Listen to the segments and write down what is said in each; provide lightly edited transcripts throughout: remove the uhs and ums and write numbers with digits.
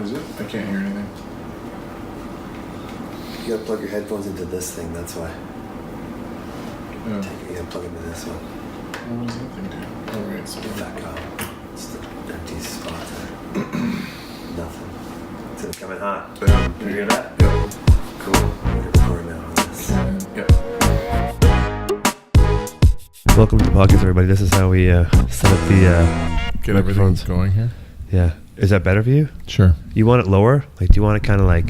Is it? I can't hear anything. You gotta plug your headphones into this thing, that's why. Oh. You gotta plug into this one. What does that thing do? Oh, right. It's It's the empty spot there. Nothing. It's gonna come in hot. Boom. You hear that? Yep. Cool. We're recording now on this. Yep. Welcome to the podcast, everybody. This is how we set up the Get everything microphones going here. Yeah. Is that better for you? Sure. You want it lower? Like, do you want it kind of like...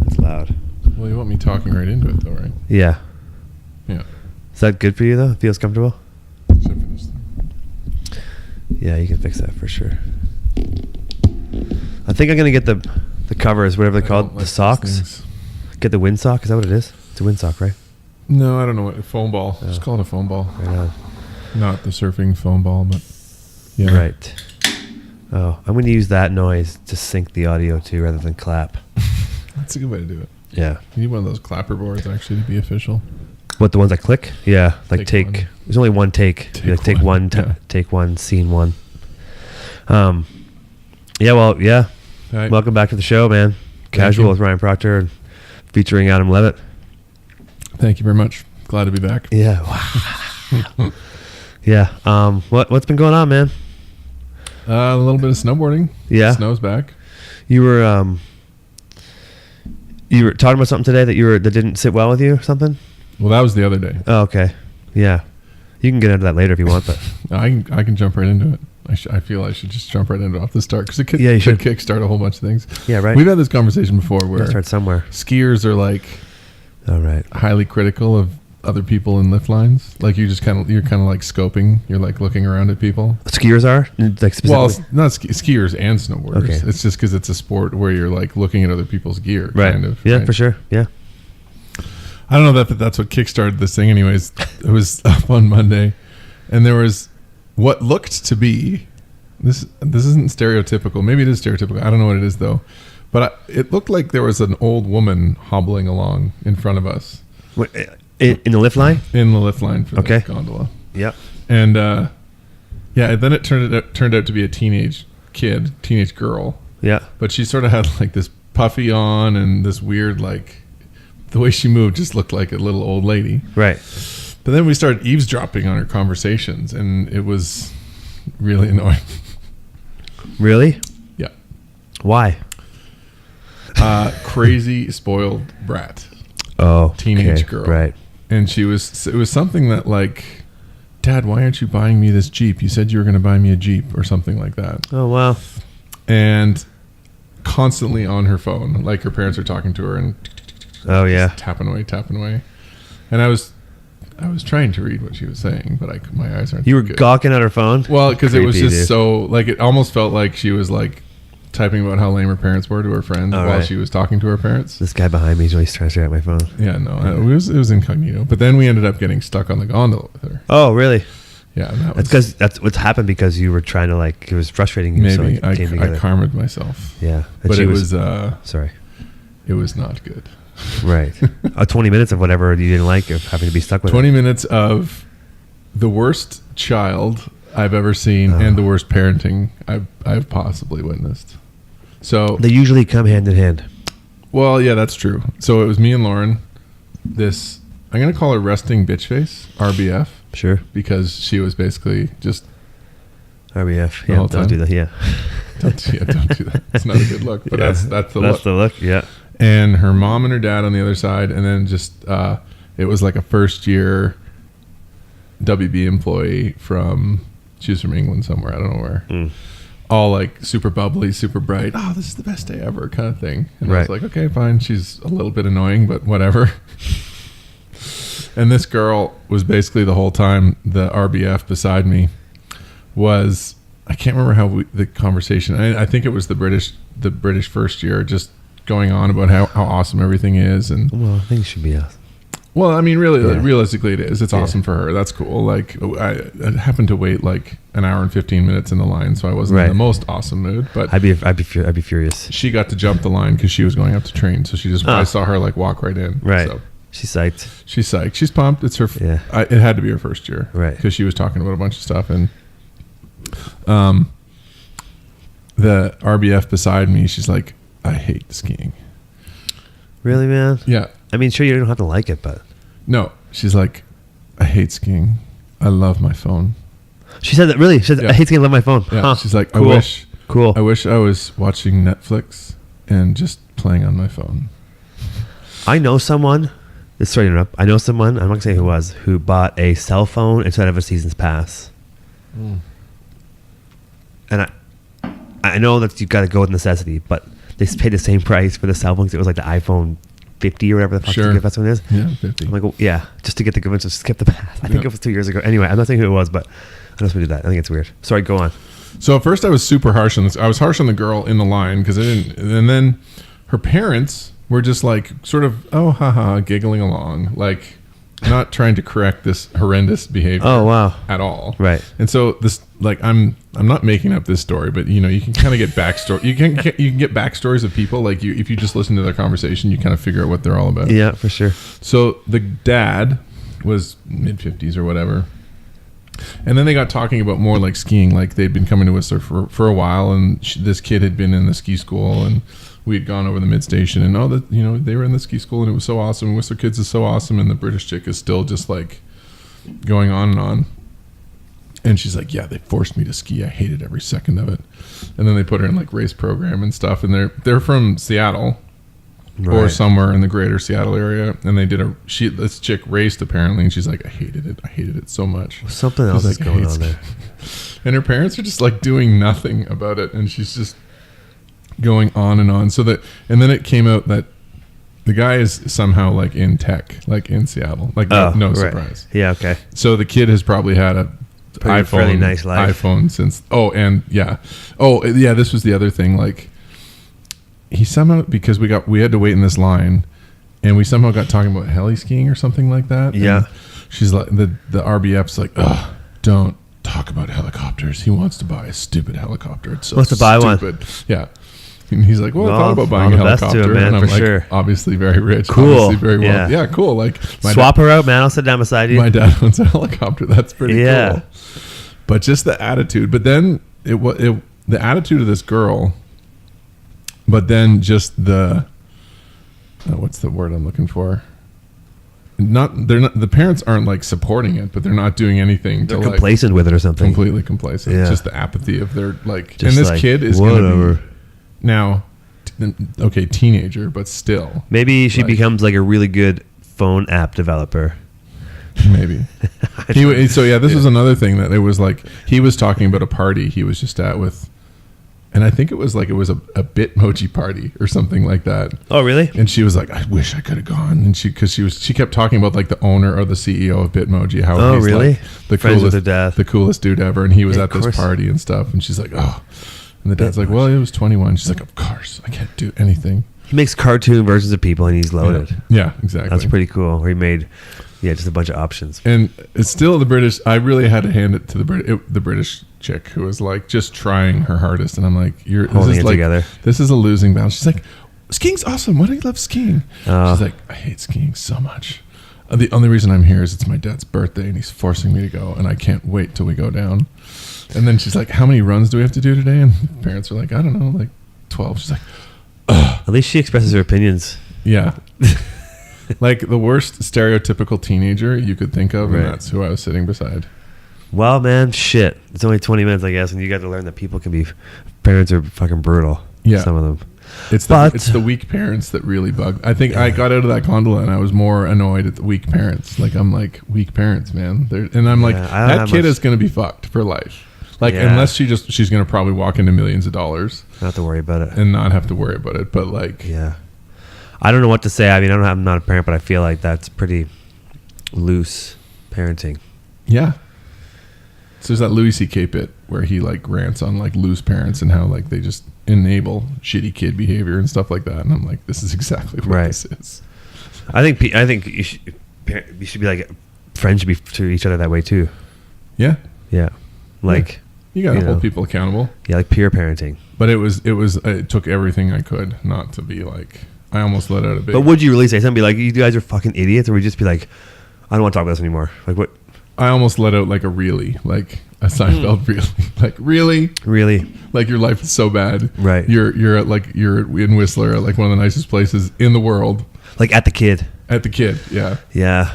It's loud. Well, you want me talking right into it, though, right? Yeah. Yeah. Is that good for you, though? Feels comfortable? Except for this thing. Yeah, you can fix that for sure. I think I'm going to get the covers, whatever they're called, the socks. Get the windsock. Is that what it is? It's a windsock, right? No, I don't know what. A foam ball. Oh. Just call it a foam ball. Right on. Not the surfing foam ball, but yeah. Right. Oh, I'm going to use that noise to sync the audio, too, rather than clap. That's a good way to do it. Yeah. You need one of those clapper boards, actually, to be official. What, the ones that click? Yeah, like Take one. There's only one take. Take one, yeah. Take one, scene one. Yeah, well, yeah. Right. Welcome back to the show, man. Casual with Ryan Proctor and featuring Adam Levitt. Thank you very much. Glad to be back. Yeah. Wow. Yeah. What's been going on, man? A little bit of snowboarding. Yeah. Snow's back. You were talking about something today that didn't sit well with you or something? Well, that was the other day. Oh, okay. Yeah. You can get into that later if you want, but I can jump right into it. I feel I should just jump right into it off the start because it could, Yeah, you could should. kickstart a whole bunch of things. yeah, right. We've had this conversation before where Gotta start somewhere. skiers are like All right. highly critical of other people in lift lines. Like you're kind of like scoping. You're like looking around at people. Skiers are like specifically. Well, not skiers and snowboarders. Okay. It's just because it's a sport where you're like looking at other people's gear. Right. Kind of. Yeah, right? for sure. Yeah. I don't know that that's what kickstarted this thing. Anyways, it was up on Monday, and there was what looked to be this isn't stereotypical. Maybe it is stereotypical. I don't know what it is though, but it looked like there was an old woman hobbling along in front of us. What, in the lift line? In the lift line for Okay. the gondola. Yep. And yeah, then it turned out to be a teenage girl. Yeah. But she sort of had like this puffy on and this weird like the way she moved just looked like a little old lady. Right. But then we started eavesdropping on her conversations, and it was really annoying. Really? Yeah. Why? Crazy spoiled brat. Oh, Teenage okay. girl. Right. And it was something that like, Dad, why aren't you buying me this Jeep? You said you were going to buy me a Jeep or something like that. Oh, wow. And constantly on her phone, like her parents are talking to her and Oh, yeah. tapping away. And I was trying to read what she was saying, but my eyes aren't. You were good. gawking at her phone? Well, because it was Creepy, just dude. so like it almost felt like she was like typing about how lame her parents were to her friends All while right. she was talking to her parents. This guy behind me is always trying to stare at my phone. Yeah, no, it was incognito. But then we ended up getting stuck on the gondola with her. Oh, really? Yeah, and That's what's happened because you were trying to like, it was frustrating you. maybe so it came I together. karma'd myself. Yeah. And But she it was sorry. it was not good. Right. 20 minutes of whatever you didn't like of having to be stuck with 20 minutes of the worst child I've ever seen and the worst parenting I've possibly witnessed. So They usually come hand in hand. well, yeah, that's true. So it was me and Lauren. This I'm gonna call her resting bitch face, RBF, Sure. because she was basically just RBF. The Yeah, whole don't time? do that. Yeah. don't do that. It's not a good look, but Yeah. that's the look. the look. Yeah. And her mom and her dad on the other side, and then just it was like a first year WB employee she was from England somewhere, I don't know where. All like super bubbly, super bright. Oh, this is the best day ever, kind of thing. And I was Right. like, okay, fine. She's a little bit annoying, but whatever. And this girl was basically the whole time, the RBF beside me was, I can't remember how the conversation. I think it was the British first year, just going on about how awesome everything is, and Well, I think it should be us. well, I mean, really, Yeah. realistically, it is. It's Yeah. awesome for her. That's cool. Like, I happened to wait like an hour and 15 minutes in the line, so I wasn't in Right. the most awesome mood. But I'd be furious. she got to jump the line because she was going up to train. So I saw her like walk right in. Right. So She's psyched. she's psyched. She's pumped. It's her. Yeah. It had to be her first year. Right. Because she was talking about a bunch of stuff, and the RBF beside me, she's like, I hate skiing. Really, man? Yeah. I mean, sure, you don't have to like it, but No, she's like, I hate skiing. I love my phone. she said that. Really, she said, Yeah. I hate skiing. I love my phone. Yeah. Huh. She's like, Cool. I wish I was watching Netflix and just playing on my phone. I know someone. Sorry to interrupt. I know someone. I'm not gonna say who it was, who bought a cell phone instead of a season's pass. And I know that you got to go with necessity, but they paid the same price for the cell phone 'cause it was like the iPhone 50 or whatever the fuck Sure. that's what it is. Yeah, 50. I'm like, well, yeah, just to get the convention, skip the pass. I think Yeah. it was 2 years ago. Anyway, I'm not saying who it was, but I know somebody did that. I think it's weird. Sorry, go on. So at first I was super harsh on this. I was harsh on the girl in the line because I didn't. And then her parents were just like sort of, oh, haha, giggling along, like not trying to correct this horrendous behavior. Oh, wow. At all. Right. And so this, like, I'm not making up this story, but you know, you can kind of get backstory. You can get backstories of people. Like if you just listen to their conversation, you kind of figure out what they're all about. Yeah, for sure. So the dad was mid-50s or whatever. And then they got talking about more like skiing, like they'd been coming to Whistler for a while, and this kid had been in the ski school, and we had gone over the mid station, and they were in the ski school, and it was so awesome. Whistler Kids is so awesome, and the British chick is still just like going on and on. And she's like, yeah, they forced me to ski. I hated every second of it. And then they put her in like race program and stuff, and they're from Seattle. Or Right. somewhere in the greater Seattle area, and they did this chick raced apparently, and she's like, I hated it so much. Something else is She's like, going "I hate on there. skiing." And her parents are just like doing nothing about it, and she's just going on and on. And then it came out that the guy is somehow like in tech, like in Seattle, like no right. surprise. Yeah, okay. So the kid has probably had a Fairly nice life. iPhone since. This was the other thing, like. He somehow, because we had to wait in this line, and we somehow got talking about heli skiing or something like that. Yeah. And she's like, the RBF's like, ugh, don't talk about helicopters. He wants to buy a stupid helicopter. It's so Wants to buy stupid. Yeah. And he's like, well, I Well, thought about buying all a the best to helicopter. him, man, and I'm for like, sure. obviously very rich. Cool. Obviously very well. Yeah. Yeah, cool. Like Swap her out, man. I'll sit down beside you. my dad owns a helicopter. That's pretty Yeah. cool. But just the attitude. But then the attitude of this girl. But then just the what's the word I'm looking for? The parents aren't like supporting it, but they're not doing anything. They're to complacent with it or something. completely complacent. Yeah. It's just the apathy of their like. Just and this like, kid is going to whatever. be now, teenager, but still Maybe she like- becomes like a really good phone app developer. maybe. So yeah, this was another thing that it was like he was talking about a party he was just at with. And I think it was a Bitmoji party or something like that. Oh, really? And she was like, I wish I could have gone. And she kept talking about like the owner or the CEO of Bitmoji. How Oh, he's really? like the Friends with coolest, her dad. the coolest dude ever. And he was Yeah, at of this course. party and stuff. And she's like, oh. And the dad's like, well, he was 21. She's like, of course, I can't do anything. He makes cartoon versions of people and he's loaded. Yeah, exactly. That's pretty cool. Where he made, just a bunch of options. And it's still the British. I really had to hand it to the British chick who was like just trying her hardest. And I'm like, Holding it together. This is a losing battle. She's like, skiing's awesome. Why do you love skiing? Oh. She's like, I hate skiing so much. The only reason I'm here is it's my dad's birthday and he's forcing me to go, and I can't wait till we go down. And then she's like, how many runs do we have to do today? And the parents are like, I don't know, like 12. She's like, At least she expresses her opinions. yeah. Like the worst stereotypical teenager you could think of, Right. and that's who I was sitting beside. Well, man, shit. It's only 20 minutes, I guess, and you got to learn that parents are fucking brutal. Yeah. Some of them. It's the weak parents that really bug. I think I got out of that gondola and I was more annoyed at the weak parents. Like I'm like, weak parents, man. And I'm like, I don't that have kid much- is going to be fucked for life. Like Yeah. unless she's going to probably walk into millions of dollars Not have to worry about it. and not have to worry about it. But like, Yeah. I don't know what to say. I mean, I'm not a parent, but I feel like that's pretty loose parenting. yeah. So there's that Louis C.K. bit where he like rants on like loose parents and how like they just enable shitty kid behavior and stuff like that. And I'm like, this is exactly what Right. this is. I think you should be like, friends should be to each other that way too. Yeah. Yeah. Like, You got to You hold know. people accountable. yeah, like peer parenting. But it took everything I could not to be like, I almost let out a big. But would you really say something? Be like, you guys are fucking idiots? Or would you just be like, I don't want to talk about this anymore? Like, what? I almost let out like a really, like a Seinfeld really. Like, really? Really? Like, your life is so bad. Right. You're in Whistler at like one of the nicest places in the world. Like at the Kid. At the Kid, yeah. Yeah.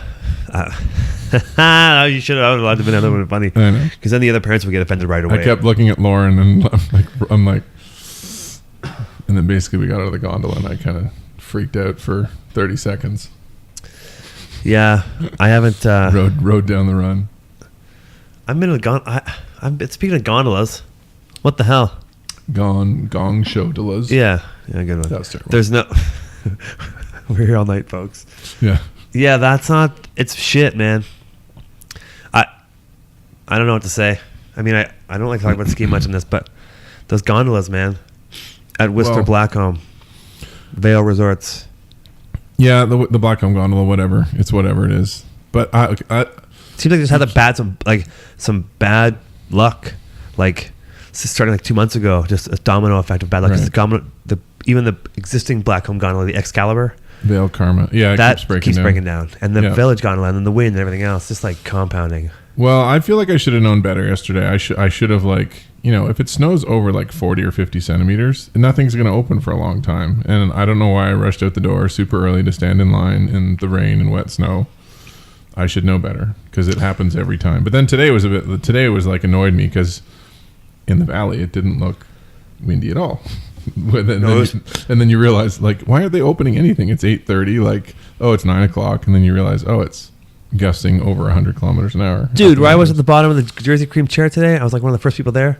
You should have allowed to have been a little bit funny. I know. Because then the other parents would get offended right away. I kept looking at Lauren and I'm like, and then basically we got out of the gondola and I kind of freaked out for 30 seconds. Yeah, I haven't. Rode down the run. I'm in a speaking of gondolas. What the hell? Gong show delas. Yeah, good one. That was terrible. There's no. We're here all night, folks. Yeah. Yeah, that's not. It's shit, man. I don't know what to say. I mean, I don't like talking about ski much in this, but those gondolas, man, at Whistler Blackcomb, Vale Resorts. Yeah, the Blackcomb gondola, whatever. It's whatever it is. But I seems like they just had some bad luck, like starting like 2 months ago. Just a domino effect of bad luck. Right. Even the existing Blackcomb gondola, the Excalibur, Vale Karma. Yeah, that keeps breaking down. And the Village gondola, and then the wind and everything else, just like compounding. Well, I feel like I should have known better yesterday. I should have, like, you know, if it snows over like 40 or 50 centimeters, nothing's going to open for a long time. And I don't know why I rushed out the door super early to stand in line in the rain and wet snow. I should know better because it happens every time. But then today was like annoyed me because in the valley it didn't look windy at all. And then you realize, like, why aren't they opening anything? It's 8:30. Like, oh, it's 9 o'clock, and then you realize, oh, it's gusting over 100 kilometers an hour. Dude, where I was at the bottom of the Jersey Cream chair today, I was like one of the first people there.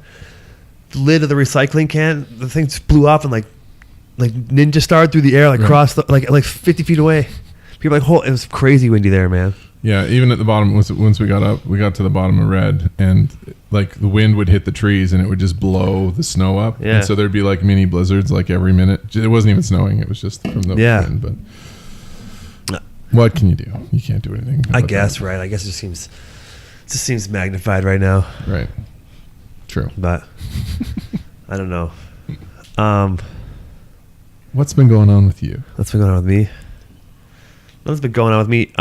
The lid of the recycling can, the thing just blew off and like ninja starred through the air, like crossed like 50 feet away. People like, it was crazy windy there, man. Yeah, even at the bottom, once we got up, we got to the bottom of Red, and like the wind would hit the trees and it would just blow the snow up. Yeah. And so there'd be like mini blizzards like every minute. It wasn't even snowing; it was just from the wind. But what can you do? You can't do anything. I guess, right? I guess it just seems magnified right now. Right. True. But I don't know. What's been going on with you? What's been going on with me? What's been going on with me?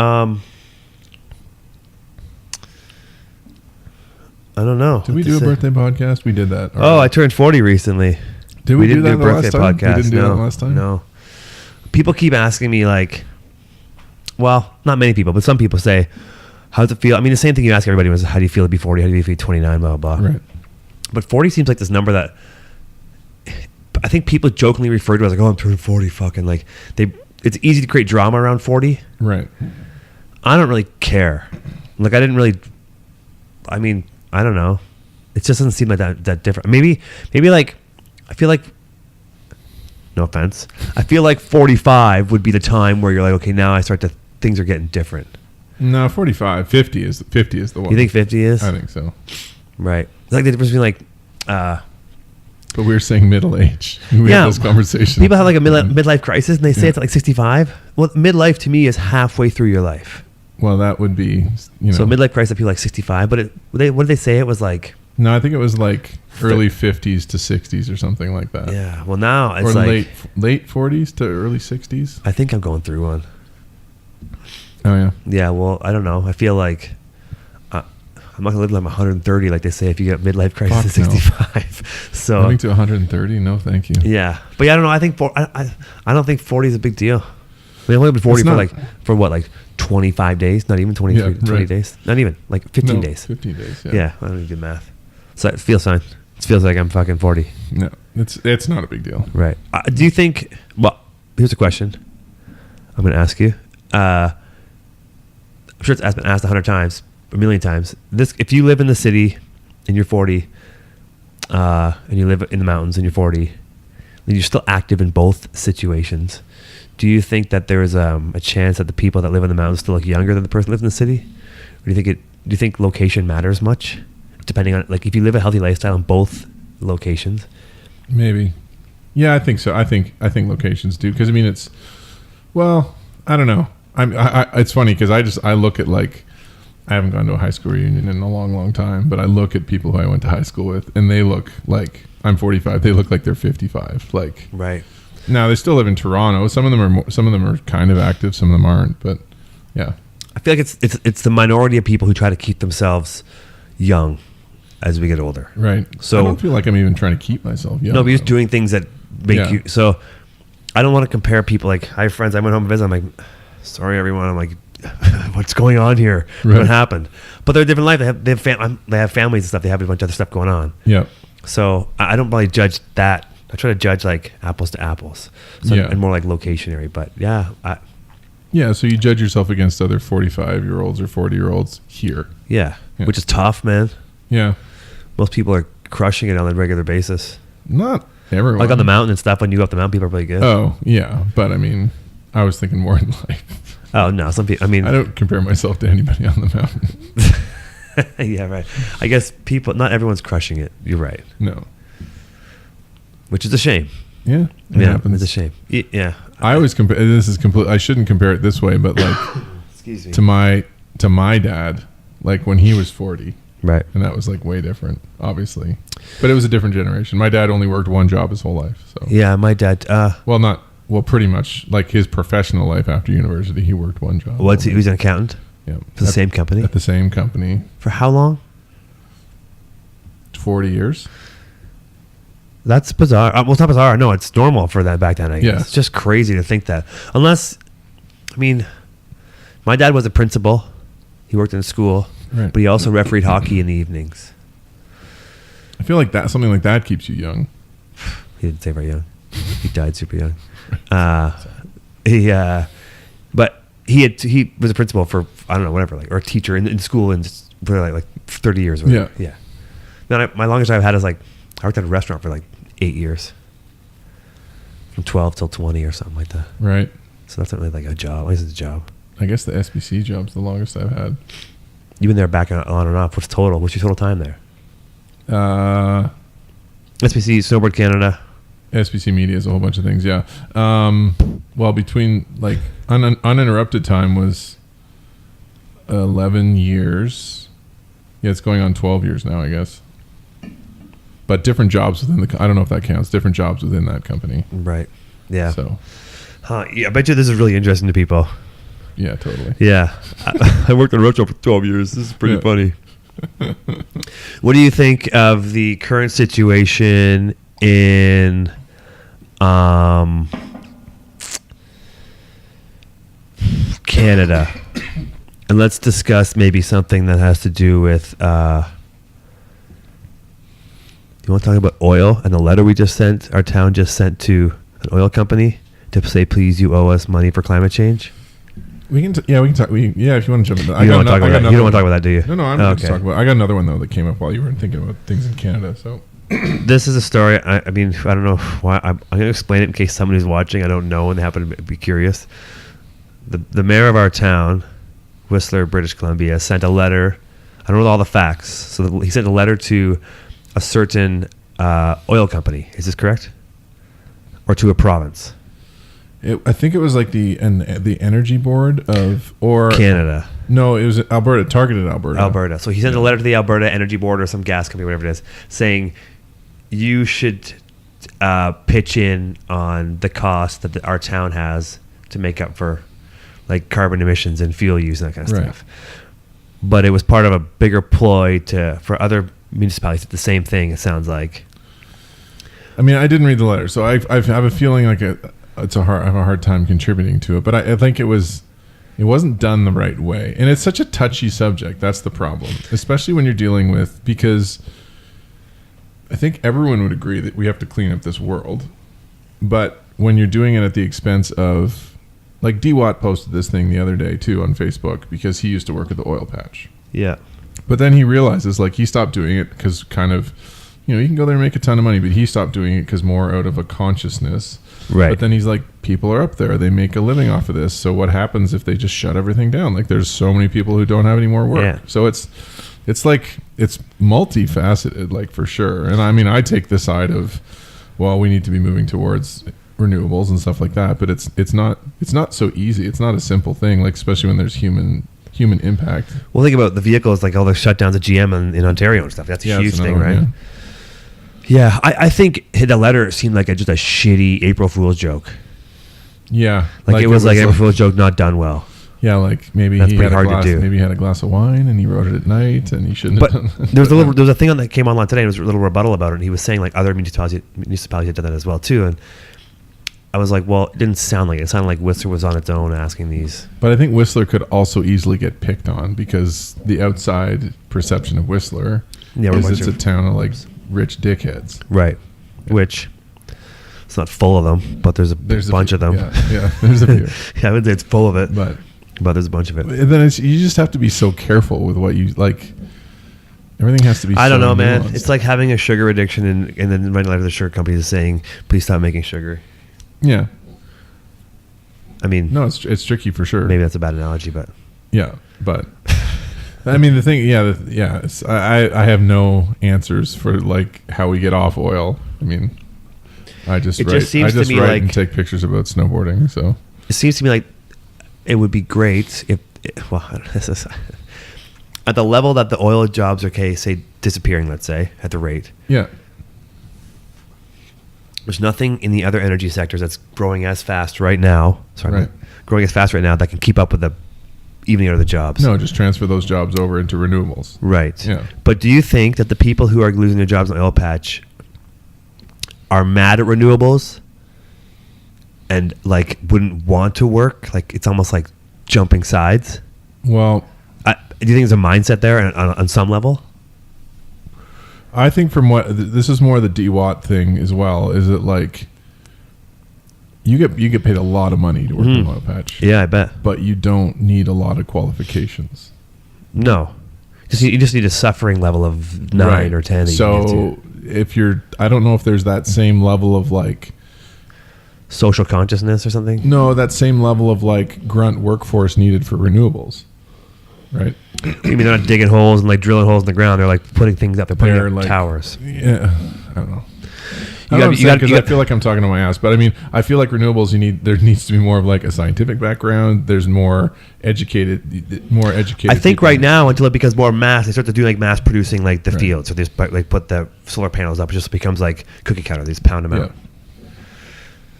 I don't know. Did we do a birthday podcast? We did that. Oh, I turned 40 recently. Did we didn't do that a birthday last time? podcast. We didn't do that last time? No. People keep asking me, like, well, not many people, but some people say, how's it feel? I mean, the same thing you ask everybody was, how do you feel to be 40? How do you feel to be 29? Blah, blah, blah. Right. But 40 seems like this number that I think people jokingly refer to as like, oh, I'm turning 40, fucking like it's easy to create drama around 40. Right. I don't really care. Like, I don't know. It just doesn't seem like that different. Maybe like, I feel like, no offense, I feel like 45 would be the time where you're like, okay, now things are getting different. No, 45. 50 is the one. You think 50 is? I think so. Right. It's like the difference between like, but we were saying middle age. We had this conversation. People have like a midlife crisis and they say it's at like 65. Well, midlife to me is halfway through your life. Well, that would be, So midlife crisis, I feel like 65, but what did they say? It was like... No, I think it was like early 50s to 60s or something like that. Yeah, well now it's or like... late 40s to early 60s. I think I'm going through one. Oh, yeah. Yeah, well, I don't know. I feel like I'm not going to live like 130 like they say if you get midlife crisis at 65. So Living to 130? No, thank you. Yeah. But yeah, I don't know. I think I don't think 40 is a big deal. I mean, I've only been 40 for what, 25 days? Not even 23, 20 days? Not even, like 15 days. 15 days, yeah. Yeah, I don't even do math. So it feels fine. It feels like I'm fucking 40. No, it's not a big deal. Right. Do you think, well, here's a question I'm going to ask you. I'm sure it's been asked 100 times, a million times. If you live in the city and you're 40, and you live in the mountains and you're 40, then you're still active in both situations. Do you think that there is a chance that the people that live in the mountains still look younger than the person that lives in the city? Or do you think location matters much? Depending on, like, if you live a healthy lifestyle in both locations? Maybe. Yeah, I think so. I think locations do. Because, I mean, I don't know. It's funny because I look at, like, I haven't gone to a high school reunion in a long, long time, but I look at people who I went to high school with, and they look like, I'm 45, they look like they're 55. Like, right. Now they still live in Toronto. Some of them are kind of active, some of them aren't, but yeah. I feel like it's the minority of people who try to keep themselves young as we get older. Right. So I don't feel like I'm even trying to keep myself young. No, but you're just doing things that make Yeah. you. So I don't want to compare people. Like, I have friends. I went home to visit. I'm like, sorry, everyone. I'm like, what's going on here? Right. What happened? But they're a different life. They have families and stuff. They have a bunch of other stuff going on. Yeah. So I don't really judge that. I try to judge like apples to apples. So, Yeah. and more like locationary. But yeah, Yeah. So you judge yourself against other 45-year-olds or 40-year-olds here. yeah, Yeah. which is tough, man. Yeah. Most people are crushing it on a regular basis. Not everyone. Like on the mountain and stuff. When you go up the mountain, people are pretty good. Oh, yeah. But I mean, I was thinking more in life. Oh no, some people. I mean, I don't compare myself to anybody on the mountain. yeah, right. I guess not everyone's crushing it. You're right. No. Which is a shame. Yeah. It Yeah, happens. it's a shame. Yeah. I always compare. This is complete. I shouldn't compare it this way, but like Excuse me. to my dad, like when he was 40, Right. and that was like way different, obviously. But it was a different generation. My dad only worked one job his whole life. So Yeah, my dad. pretty much like his professional life after university, he worked one job. He was an accountant Yeah. for the same company. At the same company. For how long? 40 years. That's bizarre. Well, it's not bizarre. No, it's normal for that back then. I guess. Yeah. It's just crazy to think that. Unless, I mean, my dad was a principal. He worked in a school, Right. but he also refereed hockey in the evenings. I feel like that something like that keeps you young. He didn't say very young. He died super young. But he was a principal for, I don't know, whatever, like, or a teacher in school for like 30 years. Or whatever. Yeah. Then my longest I've had is like, I worked at a restaurant for like 8 years. From 12 till 20 or something like that. Right. So that's not really like a job. At least it's a job. I guess the SBC job's the longest I've had. You've been there back on and off. What's your total time there? SBC, Snowboard Canada. SBC Media is a whole bunch of things, yeah. Well, between like uninterrupted time was 11 years. Yeah, it's going on 12 years now, I guess. But different jobs within I don't know if that counts. Different jobs within that company. Right. Yeah. So, Yeah, I bet you this is really interesting to people. yeah, totally. Yeah. I worked on a restaurant for 12 years. This is pretty Yeah. funny. What do you think of the current situation in Canada? And let's discuss maybe something that has to do with you want to talk about oil and the letter our town just sent to an oil company to say, please, you owe us money for climate change? We can talk. If you want to jump into that. You don't want to talk about that. You don't want to talk about that, do you? No, I'm going to talk about. I got another one though that came up while you were thinking about things in Canada. So This is a story. I mean, I don't know why. I'm going to explain it in case somebody who's watching, I don't know, and they happen to be curious. The mayor of our town, Whistler, British Columbia, sent a letter. I don't know all the facts. So he sent a letter to a certain oil company. Is this correct? Or to a province? I think it was like the energy board or Canada. No, it was Alberta, targeted Alberta. Alberta. So he sent a letter to the Alberta Energy Board or some gas company, whatever it is, saying you should pitch in on the cost that our town has to make up for like carbon emissions and fuel use and that kind of Right. stuff. But it was part of a bigger ploy for other municipalities. The same thing, it sounds like. I mean, I didn't read the letter, so I have a feeling like I have a hard time contributing to it. But I think it wasn't done the right way, and it's such a touchy subject. That's the problem, especially when you're dealing with, because I think everyone would agree that we have to clean up this world, but when you're doing it at the expense of, like DeWatt posted this thing the other day too on Facebook because he used to work at the oil patch. Yeah. But then he realizes, like, he stopped doing it because kind of, you can go there and make a ton of money, but he stopped doing it because more out of a consciousness. Right. But then he's like, people are up there. They make a living off of this. So what happens if they just shut everything down? Like, there's so many people who don't have any more work. Yeah. So it's multifaceted, like, for sure. And I mean, I take the side of, well, we need to be moving towards renewables and stuff like that. But it's not so easy. It's not a simple thing, like, especially when there's human impact. Well, think about the vehicles, like all the shutdowns of GM in Ontario and stuff. That's a huge thing, right? Yeah. Yeah, I think the letter seemed like just a shitty April Fool's joke. Yeah. Like it was like April Fool's joke not done well. Yeah, like maybe That's he pretty had a hard glass. to do. Maybe he had a glass of wine and he wrote it at night, and he shouldn't But have done. there was a thing on that came online today. And it was a little rebuttal about it. And he was saying like other municipalities had done that as well too. And I was like, well, it didn't sound like it. It sounded like Whistler was on its own asking these. But I think Whistler could also easily get picked on because the outside perception of Whistler is it's a town of like rich dickheads. Right. Which it's not full of them, but there's a bunch of them. Yeah, there's a few. Yeah, I would say it's full of it, But there's a bunch of it. and then you just have to be so careful with what you like. Everything has to be. I don't so know, man. nuanced. It's like having a sugar addiction and then writing a letter to the sugar company saying, please stop making sugar. Yeah. I mean, No, it's tricky for sure. maybe that's a bad analogy, but Yeah, but I mean the thing. Yeah. I have no answers for like how we get off oil. I mean, I just It write. just seems I just to me write like- and take pictures about snowboarding. So it seems to me like it would be great if, this is at the level that the oil jobs are, say, disappearing, let's say, at the rate. yeah, There's nothing in the other energy sectors that's growing as fast right now. Right. Growing as fast right now that can keep up with the evening out of the jobs. no, just transfer those jobs over into renewables. Right. Yeah. But do you think that the people who are losing their jobs in the oil patch are mad at renewables and like wouldn't want to work? Like it's almost like jumping sides. Well, Do you think there's a mindset there on some level? I think from what this is more the DWAT thing as well. Is it like you get paid a lot of money to work in an oil patch? Yeah, I bet. But you don't need a lot of qualifications. No. You just need a suffering level of 9 Right. or 10. That you So can get if you're, I don't know if there's that same level of like, to. Social consciousness or something? no, that same level of like grunt workforce needed for renewables, right? You mean they're not digging holes and like drilling holes in the ground? They're like putting things up. They're putting They're up like towers. Yeah, I don't know. You gotta- you Because gotta- I feel like I'm talking to my ass, but I mean, I feel like renewables. There needs to be more of like a scientific background. There's more educated. I think people. right now, until it becomes more mass, they start to do like mass producing like the Right. fields. So they just like put the solar panels up. It just becomes like cookie cutter. They just pound them Yeah. out.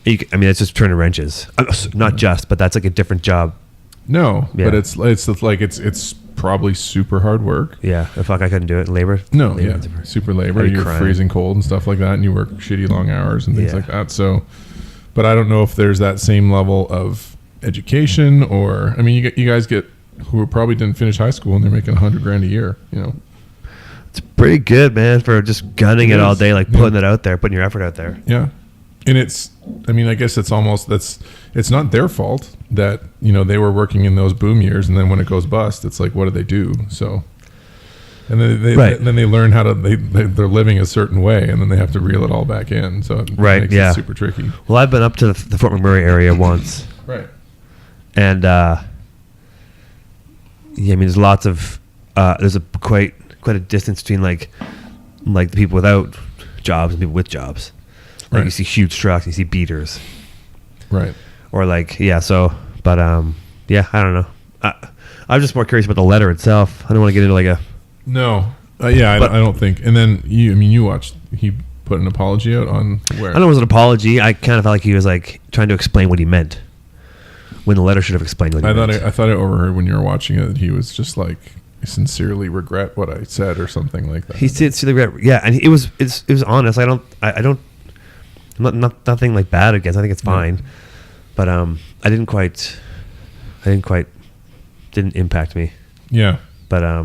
I mean, it's just turning wrenches. Not just, but that's like a different job. No, Yeah. but it's like it's probably super hard work. Yeah, fuck, I couldn't do it. Labor. No, Labor yeah, is different. super labor. I'd be You're crying. freezing cold and stuff like that, and you work shitty long hours and things Yeah. like that. So, but I don't know if there's that same level of education, or I mean, you guys get who probably didn't finish high school and they're making $100,000 a year. You know, It's pretty good, man, for just gunning it all day, like Yeah. putting it out there, putting your effort out there. yeah, and I mean, I guess it's not their fault that they were working in those boom years, and then when it goes bust, it's like, what do they do? So. And then they learn how to they're living a certain way, and then they have to reel it all back in. So it makes it super tricky. Well, I've been up to the Fort McMurray area once, Right. and yeah, I mean, there's lots of there's a quite a distance between like the people without jobs and people with jobs. Like Right. you see huge trucks, you see beaters, Right. or like but yeah, I don't know. I'm just more curious about the letter itself. I don't want to get into like a. No. Yeah, But- I don't think. And then you watched. He put an apology out on where? I don't know if it was an apology. I kind of felt like he was like trying to explain what he meant when the letter should have explained what he meant. I thought I overheard when you were watching it that he was just like, I sincerely regret what I said or something like that. He did see the regret. Yeah, and it was honest. I don't nothing like bad against. I think it's fine, but didn't impact me. Yeah. But I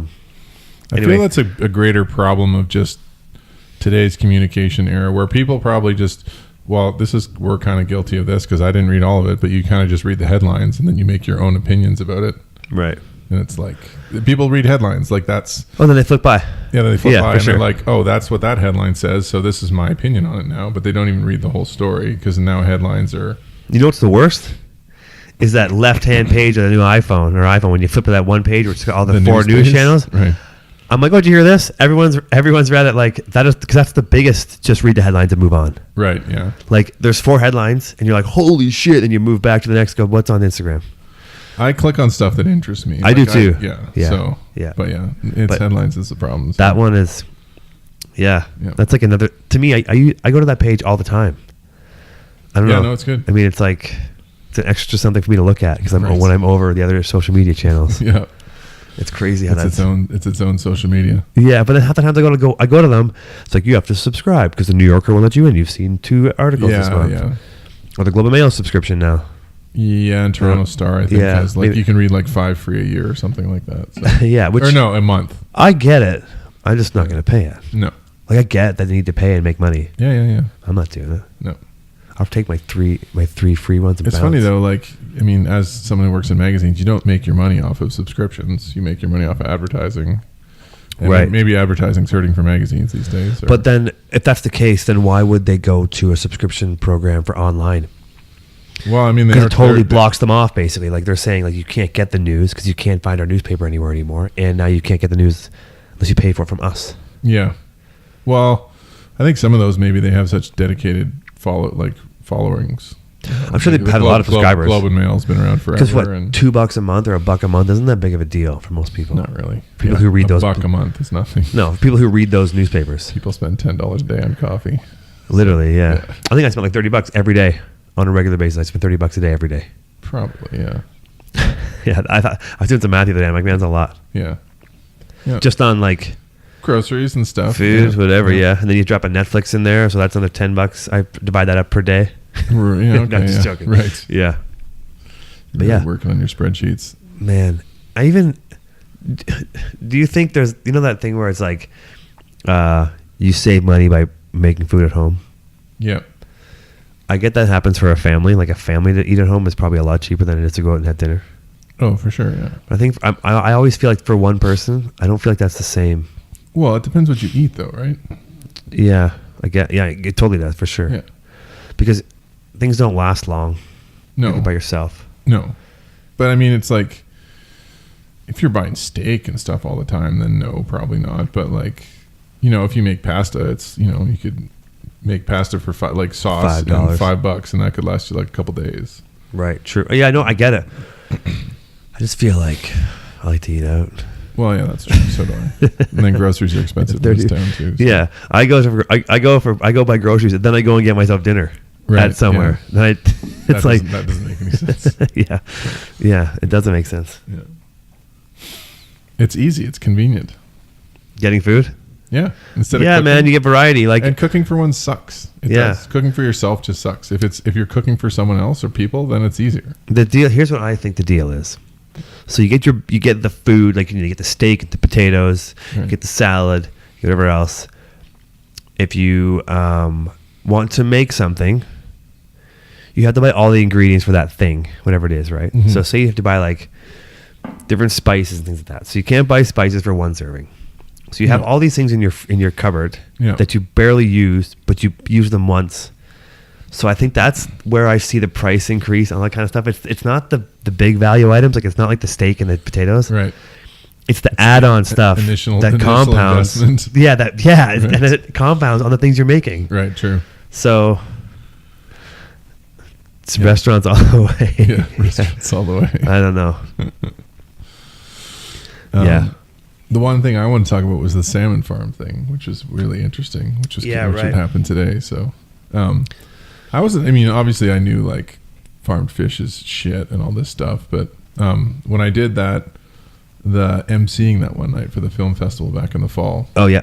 anyway. feel that's a greater problem of just today's communication era, where people probably just, we're kind of guilty of this because I didn't read all of it, but you kind of just read the headlines and then you make your own opinions about it. right. And it's like, people read headlines like that's, Oh, then they flip by. yeah, they flip Yeah, by for and sure. they're like, oh, that's what that headline says, so this is my opinion on it now. But they don't even read the whole story because now headlines are, You know what's the worst? Is that left-hand page of the new iPhone when you flip to that one page where it's got all the four news page. channels. Right. I'm like, oh, did you hear this? Everyone's read it like that is because that's the biggest. Just read the headlines and move on. Right. Yeah. Like there's 4 headlines and you're like, holy shit, and you move back to the next. Go, what's on Instagram? I click on stuff that interests me. I do too. Yeah. Yeah. So. Yeah. But yeah, it's But headlines is the problem. So. That one is, yeah. Yeah. That's like another. To me, I go to that page all the time. I don't Yeah. know. No, it's good. I mean, it's an extra something for me to look at because Right. when I'm over the other social media channels. Yeah. It's crazy how It's its own social media. Yeah, but then half the times I go to them. It's like you have to subscribe because the New Yorker will let you in. You've seen 2 articles this month. Yeah. Or the Globe and Mail subscription now. Yeah, and Toronto Star, I think, yeah, has like maybe. you can read like 5 free a year or something like that. So. Yeah, which or no, a month. I get it. I'm just not going to pay it. No. Like I get that they need to pay and make money. Yeah. I'm not doing it. No. I'll take my three free ones. And It's bounce. funny though, like, I mean, as someone who works in magazines, you don't make your money off of subscriptions. You make your money off of advertising. And Right. Maybe advertising's hurting for magazines these days. Or, But then, if that's the case, then why would they go to a subscription program for online? well, I mean, Because it totally blocks them off, basically. Like they're saying, like you can't get the news because you can't find our newspaper anywhere anymore, and now you can't get the news unless you pay for it from us. Yeah. Well, I think some of those maybe they have such dedicated followings. I'm sure they have a lot of subscribers. Globe and Mail's been around forever. Because what, and $2 a month or $1 a month isn't that big of a deal for most people. not really. People who read those- $1 a month is nothing. No, people who read those newspapers. People spend $10 a day on coffee. Literally, yeah. Yeah. I think I spent like $30 every day on a regular basis. I spend $30 a day every day. Probably, yeah. Yeah, I was doing some math the other day. I'm like, man, that's a lot. Yeah. Just on like Groceries and stuff. food, whatever, yeah. And then you drop a Netflix in there, so that's another $10. I divide that up per day. Yeah, okay, No, I'm just joking. Right. Yeah. But You're yeah. working on your spreadsheets. Man, do you think there's, that thing where it's like, you save money by making food at home? Yeah. I get that happens for a family. Like a family to eat at home is probably a lot cheaper than it is to go out and have dinner. Oh, for sure, yeah. But I think I always feel like for one person, I don't feel like that's the same. Well, it depends what you eat, though, right? Yeah, it totally does for sure. Yeah. Because things don't last long. No. By yourself. No. But, I mean, it's like, if you're buying steak and stuff all the time, then no, probably not. But, like, if you make pasta, it's, you could make pasta for sauce $5. and $5, and that could last you like a couple days. Right, true. Yeah, no, I get it. I just feel like I like to eat out. Well, yeah, that's true. So do I. And then groceries are expensive in this town too. So. Yeah, I go buy groceries, and then I go and get myself dinner at somewhere. Yeah. Then that doesn't make any sense. yeah, it doesn't make sense. Yeah. It's easy. It's convenient. Getting food. Yeah. Instead Yeah, of man, you get variety. Like, and cooking for one sucks. It does. Cooking for yourself just sucks. If you're cooking for someone else or people, then it's easier. the deal. Here's what I think the deal is. So you get the food, like you get the steak, the potatoes, you Right. get the salad, whatever else. If you want to make something, you have to buy all the ingredients for that thing, whatever it is, right? Mhm. So say you have to buy like different spices and things like that. So you can't buy spices for one serving. So you have No. all these things in your cupboard Yeah. that you barely use, but you use them once. So I think that's where I see the price increase and all that kind of stuff. It's not the big value items, like it's not like the steak and the potatoes. Right. It's the add-on stuff initial compounds. investment. Yeah, Right. and it compounds on the things you're making. Right. True. So it's restaurants all the way. Yeah. Restaurants all the way. I don't know. Yeah. The one thing I want to talk about was the salmon farm thing, which is really interesting, which had happened today. So, obviously I knew like farmed fish is shit and all this stuff, but when I did that, the emceeing that one night for the film festival back in the fall, Oh yeah.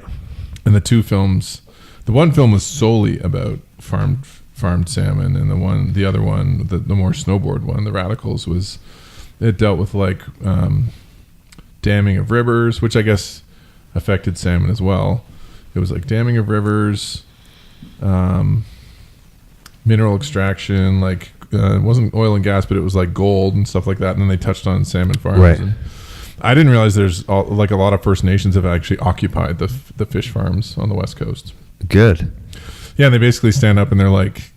and the two films, the one film was solely about farmed salmon, and the other one, the more snowboard one, the Radicals, it dealt with like damming of rivers, which I guess affected salmon as well. It was like damming of rivers, mineral extraction, like it wasn't oil and gas, but it was like gold and stuff like that. And then they touched on salmon farms. Right. And I didn't realize there's a lot of First Nations have actually occupied the fish farms on the West Coast. Good. Yeah, and they basically stand up and they're like,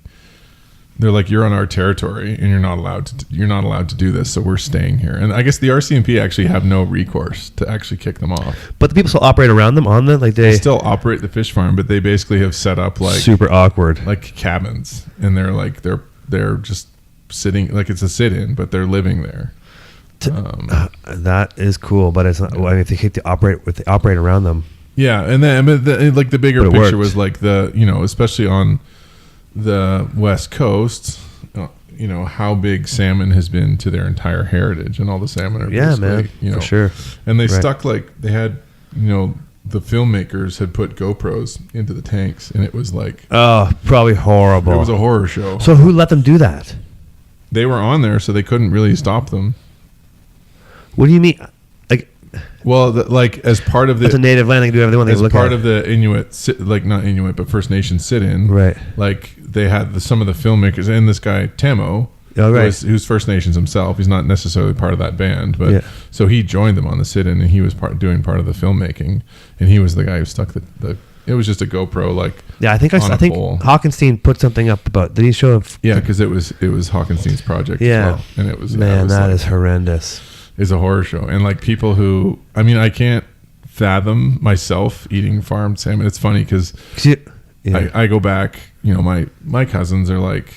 you're on our territory and you're not allowed to do this, so we're staying here. And I guess the RCMP actually have no recourse to actually kick them off. But the people still operate around them on them, like They still operate the fish farm, but they basically have set up like super awkward. like cabins, and they're just sitting, like it's a sit-in, but they're living there. That is cool, but it's not. Well, I mean, if they keep the operate around them. Yeah, and then like the bigger But it picture works. was like especially on the West Coast, how big salmon has been to their entire heritage, and all the salmon are man, for sure. And they stuck they had the filmmakers had put GoPros into the tanks, and it was like probably horrible. It was a horror show. So who let them do that? They were on there, so they couldn't really stop them. What do you mean? Well, as part of it's a native land, they can do whatever they want. As part of the Inuit, not Inuit, but First Nation sit-in, right? Like they had some of the filmmakers, and this guy Temo, who's First Nations himself. He's not necessarily part of that band, but so he joined them on the sit-in, and he was doing part of the filmmaking, and he was the guy who stuck the. It was just a GoPro, I think Hawkenstein put something up about. Did he show? Because it was Hawkenstein's project. Yeah, as well, and it was that is horrendous. Is a horror show, and people who I can't fathom myself eating farmed salmon. It's funny because I go back, my cousins are like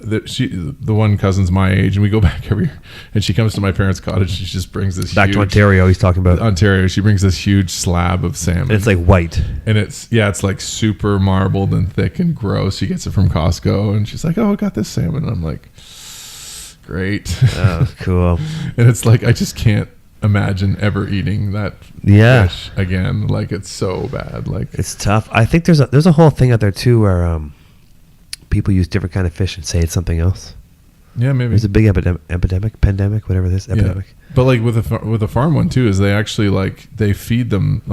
the one cousin's my age, and we go back every year, and she comes to my parents' cottage. She just brings this back to Ontario. He's talking about Ontario. She brings this huge slab of salmon. And it's like white, and it's like super marbled and thick and gross. She gets it from Costco, and she's like, "Oh, I got this salmon." And I'm like, great. Oh, cool. And it's like I just can't imagine ever eating that fish again. It's so bad. It's tough. I think there's a whole thing out there too where people use different kind of fish and say it's something else. Yeah, maybe there's a big pandemic, whatever this epidemic. Yeah. But with the farm one too, is they actually they feed them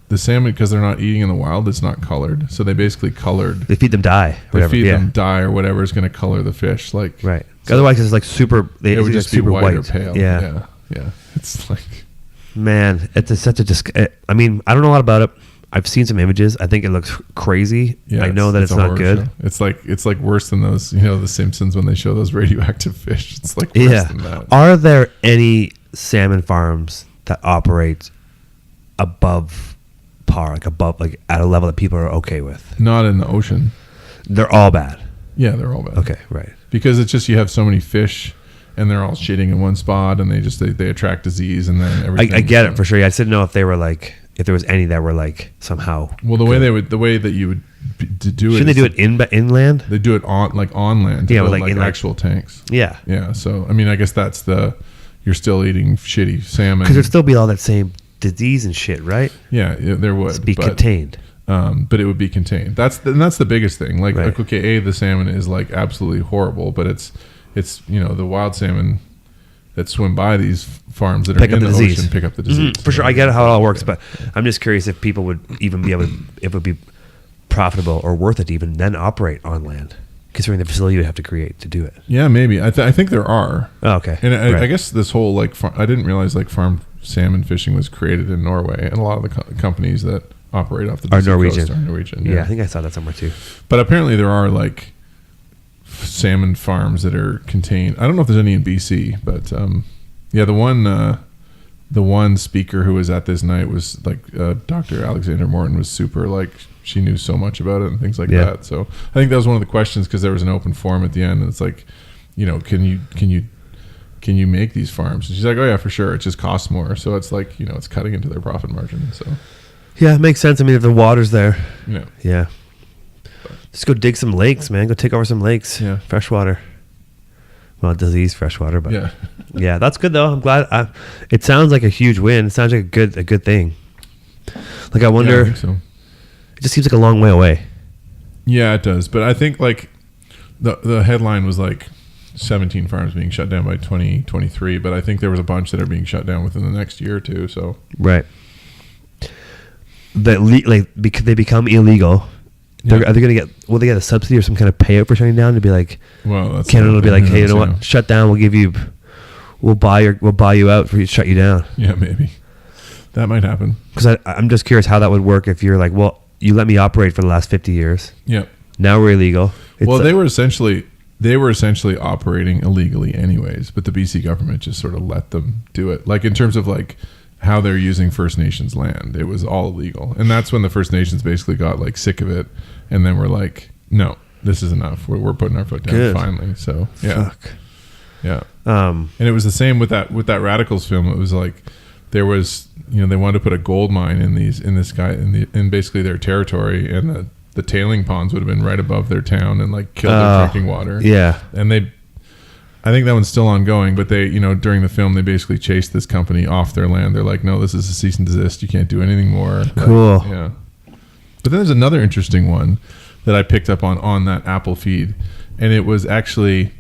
the salmon, because they're not eating in the wild. It's not colored, so they basically colored. They feed them dye. They feed them dye or whatever is going to color the fish. Right. So otherwise, it's super. It would just be super white or white. pale. Yeah. It's man, it's such a I mean, I don't know a lot about it. I've seen some images. I think it looks crazy. Yeah, I know that it's not good. Show. It's like worse than those. The Simpsons when they show those radioactive fish. It's worse than that. Are there any salmon farms that operate above par, at a level that people are okay with? Not in the ocean. They're all bad. Yeah, they're all bad. Okay, right. Because it's just you have so many fish, and they're all shitting in one spot, and they attract disease, and then everything. I get it for sure. I just didn't know if they were if there was any that were somehow. Well, the way that you would do it. Shouldn't they do it inland? They do it on land. Yeah, in actual tanks. Yeah. Yeah. So I guess that's you're still eating shitty salmon. Because there'd still be all that same disease and shit, right? Yeah, there would. It'd be contained. But it would be contained. That's the biggest thing. The salmon is absolutely horrible, but it's the wild salmon that swim by these farms that are in the ocean pick up the disease. For sure, I get how it all works, but I'm just curious if people would even be able to, if it would be profitable or worth it to even then operate on land, considering the facility you would have to create to do it. Yeah, maybe. I think there are. Oh, okay. And I guess this whole I didn't realize farm salmon fishing was created in Norway, and a lot of the companies that operate off the are Norwegian. Coast are Norwegian. Yeah, I think I saw that somewhere too. But apparently there are salmon farms that are contained. I don't know if there's any in BC, but the one speaker who was at this night was Dr. Alexander Morton was super she knew so much about it and things like that. So I think that was one of the questions, because there was an open forum at the end, and it's can you make these farms? And she's like, oh yeah, for sure. It just costs more. So it's it's cutting into their profit margin. So yeah, it makes sense. I mean, if the water's there, yeah. Just go dig some lakes, man. Go take over some lakes. Yeah, freshwater. Well, disease freshwater, but yeah, that's good though. I'm glad. It sounds like a huge win. It sounds like a good thing. I wonder. I think so. It just seems like a long way away. Yeah, it does. But I think the headline was 17 farms being shut down by 2023. But I think there was a bunch that are being shut down within the next year or two. So right. Because they become illegal. Are they going to get? Will they get a subsidy or some kind of payout for shutting down? To be Canada will be hey, you know what? Shut down. We'll buy you out for you to shut you down. Yeah, maybe that might happen. Because I'm just curious how that would work if you're well, you let me operate for the last 50 years. Yep. Now we're illegal. They were essentially operating illegally anyways, but the BC government just sort of let them do it. In terms of how they're using First Nations land, it was all illegal, and that's when the First Nations basically got sick of it, and then we're no, this is enough. We're putting our foot down finally. So yeah. Fuck. Yeah. And it was the same with that Radicals film. It was there was they wanted to put a gold mine in basically their territory, and the tailing ponds would have been right above their town and like killed their drinking water. Yeah. And I think that one's still ongoing, but they, during the film, they basically chased this company off their land. They're like, no, this is a cease and desist. You can't do anything more. Cool. Like, yeah. But then there's another interesting one that I picked up on that Apple feed. And it was actually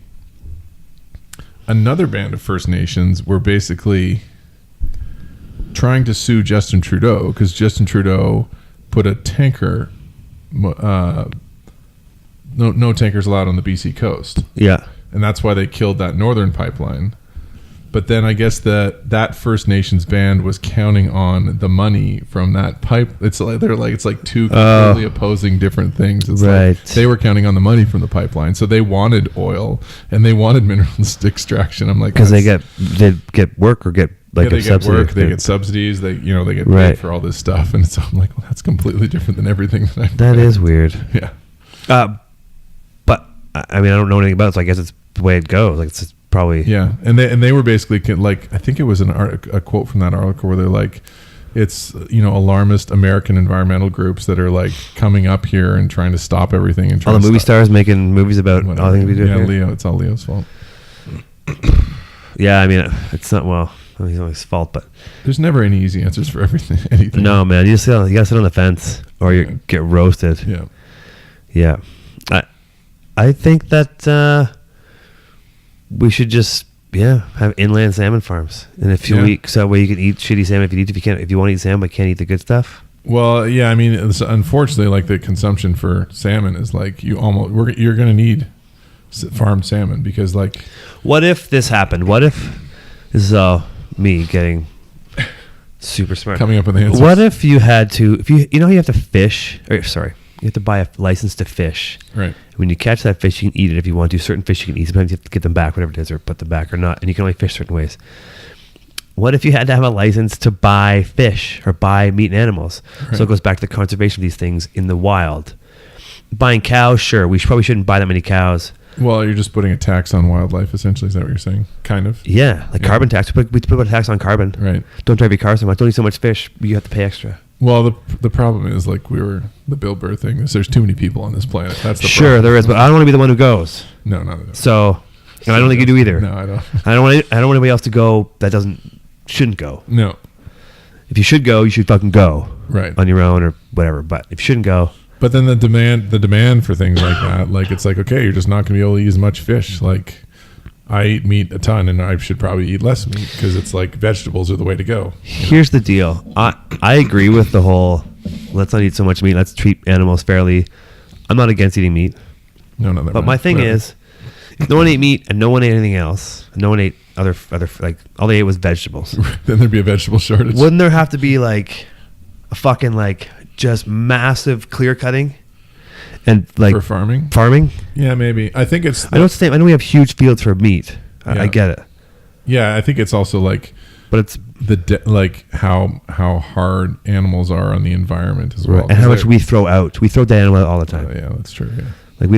another band of First Nations were basically trying to sue Justin Trudeau because Justin Trudeau put a tanker, no tankers allowed on the BC coast. Yeah. And that's why they killed that northern pipeline. But then I guess that First Nations band was counting on the money from that pipe. It's like it's like two completely opposing different things. It's right. Like they were counting on the money from the pipeline, so they wanted oil and they wanted minerals extraction. I'm like, because they get work or get like they a get subsidy. work, they get subsidies, they get paid right. for all this stuff, and so I'm like, well, that's completely different than everything that I've That read. is weird. Yeah. But I mean, I don't know anything about it, so I guess it's the way it goes. Like it's probably and they were basically like, I think it was a quote from that article where they're like, it's alarmist American environmental groups that are like coming up here and trying to stop everything and all trying the to movie stop stars making movies about all the things we do here. Leo, it's all Leo's fault. Yeah, I mean, it's not he's not his fault, but There's never any easy answers for anything. no, man, you gotta sit on the fence or you get roasted. Yeah. I think that we should just have inland salmon farms in a few weeks, so that way you can eat shitty salmon if you want to eat salmon but can't eat the good stuff. Well, yeah, I mean, unfortunately, like the consumption for salmon is like you're going to need farmed salmon because like. What if this happened? What if this is all me getting super smart? Coming up with the answers. What if you had to, you have to fish, you have to buy a license to fish. Right. When you catch that fish, you can eat it if you want to. Certain fish you can eat. Sometimes you have to get them back, whatever it is, or put them back or not. And you can only fish certain ways. What if you had to have a license to buy fish or buy meat and animals? Right. So it goes back to the conservation of these things in the wild. Buying cows, sure. We probably shouldn't buy that many cows. Well, you're just putting a tax on wildlife, essentially. Is that what you're saying? Kind of. Yeah, like carbon tax. We put a tax on carbon. Right. Don't drive your car so much. Don't eat so much fish. You have to pay extra. Well, the problem is like the Bill Burr thing is there's too many people on this planet. That's the sure problem. There is, but I don't want to be the one who goes. No, not at all. So, and I don't think you do either. No, I don't. I don't want anybody else to go that shouldn't go. No. If you should go, you should fucking go. Right. On your own or whatever. But if you shouldn't go. But then the demand for things like that, like it's like, okay, you're just not going to be able to eat as much fish. Like I eat meat a ton and I should probably eat less meat because it's like vegetables are the way to go. Here's the deal. I agree with the whole let's not eat so much meat. Let's treat animals fairly. I'm not against eating meat. No, but my thing is, if no one ate meat and no one ate anything else, and no one ate other like all they ate was vegetables, then there'd be a vegetable shortage. Wouldn't there have to be like a fucking like just massive clear cutting and like for farming? Yeah, maybe. I think it's. I know we have huge fields for meat. I get it. Yeah, I think it's also like, but it's like how hard animals are on the environment as well, right. And how much we throw out. We throw the animal out all the time. Yeah, that's true. Yeah. Like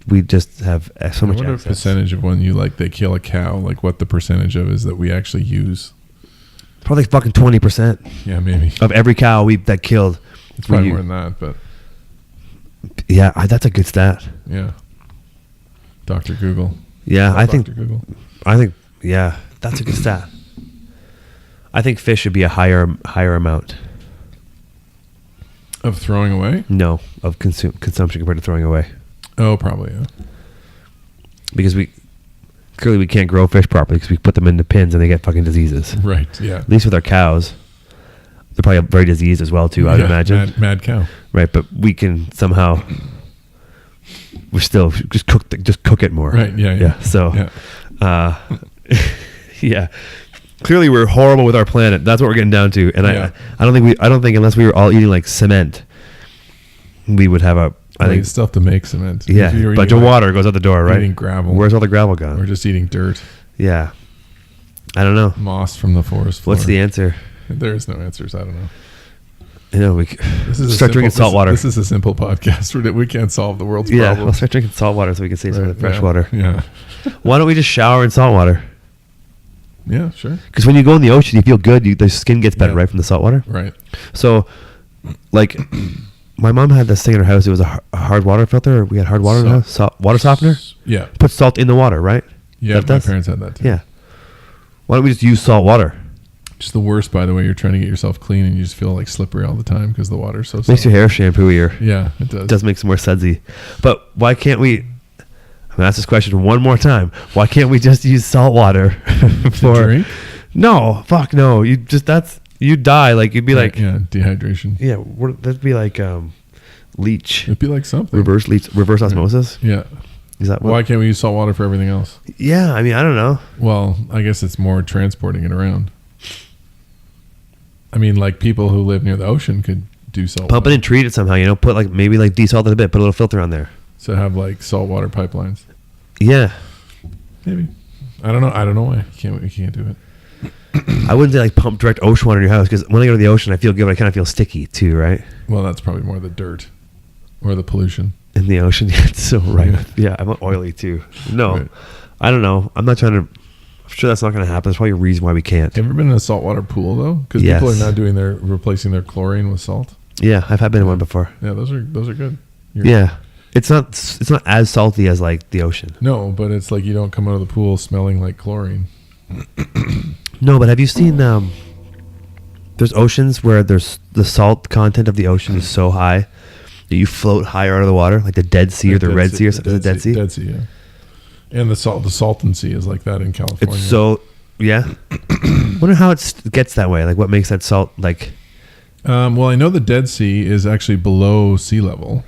we just have so much. I wonder access. percentage of when they kill a cow, like what the percentage of is that we actually use. Probably fucking 20%. Yeah, maybe of every cow that killed. It's probably more than that, but yeah, that's a good stat. Yeah, Dr. Google. Yeah, I think Google. Yeah, that's a good stat. I think fish should be a higher amount of throwing away. No, of consumption compared to throwing away. Oh, probably yeah. Because we can't grow fish properly because we put them into pins and they get fucking diseases. Right. Yeah. At least with our cows, they're probably very diseased as well too. I'd imagine. Mad cow. Right, but we can somehow. We're still just cook it more. Right. Yeah. Yeah. So. Yeah. Yeah. Clearly, we're horrible with our planet. That's what we're getting down to. And I don't think unless we were all eating like cement, we would have a. I think you still have to make cement. Yeah, a bunch of water goes out the door, right? Eating gravel. Where's all the gravel gone? We're just eating dirt. Yeah. I don't know. Moss from the forest floor. What's the answer? There is no answers. I don't know. You know, we start drinking salt water. This is a simple podcast. We can't solve the world's problems. problems. We'll start drinking salt water so we can save some of the fresh water. Yeah. Why don't we just shower in salt water? Yeah, sure. Because when you go in the ocean, you feel good. The skin gets better, right, from the salt water? Right. So, like, my mom had this thing in her house. It was a hard water filter. We had hard water in the house. Water softener. Yeah. Put salt in the water, right? Yeah, my parents had that too. Yeah. Why don't we just use salt water? Just the worst, by the way. You're trying to get yourself clean and you just feel like slippery all the time because the water's so Makes salt. your hair shampooier. Yeah, it does. It does make some more sudsy. But why can't we? I'm gonna ask this question one more time. Why can't we just use salt water To drink? No, fuck no. You die. Like you'd be like, yeah, dehydration. yeah, that'd be like leech, It'd be like something. reverse osmosis. Yeah. Is that what? Why can't we use salt water for everything else? Yeah, I mean, I don't know. Well, I guess it's more transporting it around. I mean, like people who live near the ocean could do salt Pump it water. and treat it somehow. You know, put like maybe like desalt it a bit. Put a little filter on there. So have like saltwater pipelines. Yeah, Maybe. I don't know. I don't know why you can't do it. I wouldn't say like pump direct ocean water in your house because when I go to the ocean, I feel good. But I kind of feel sticky too, right? Well, that's probably more the dirt or the pollution. In the ocean, yeah, it's so right. Yeah, I'm oily too. No, Right. I don't know. I'm not trying to. I'm sure that's not going to happen. There's probably a reason why we can't. Have you ever been in a saltwater pool though? Because Yes. people are now replacing their chlorine with salt. Yeah, I've been in one before. Yeah, those are good. Yeah, it's not as salty as like the ocean. No, but it's like you don't come out of the pool smelling like chlorine. No, but have you seen there's oceans where there's the salt content of the ocean is so high that you float higher out of the water, like the Dead Sea or the Red Sea or something. The Dead Sea. Dead Sea, yeah. And the Salton Sea is like that in California. It's so yeah. Wonder how it gets that way. Like what makes that salt like well, I know the Dead Sea is actually below sea level.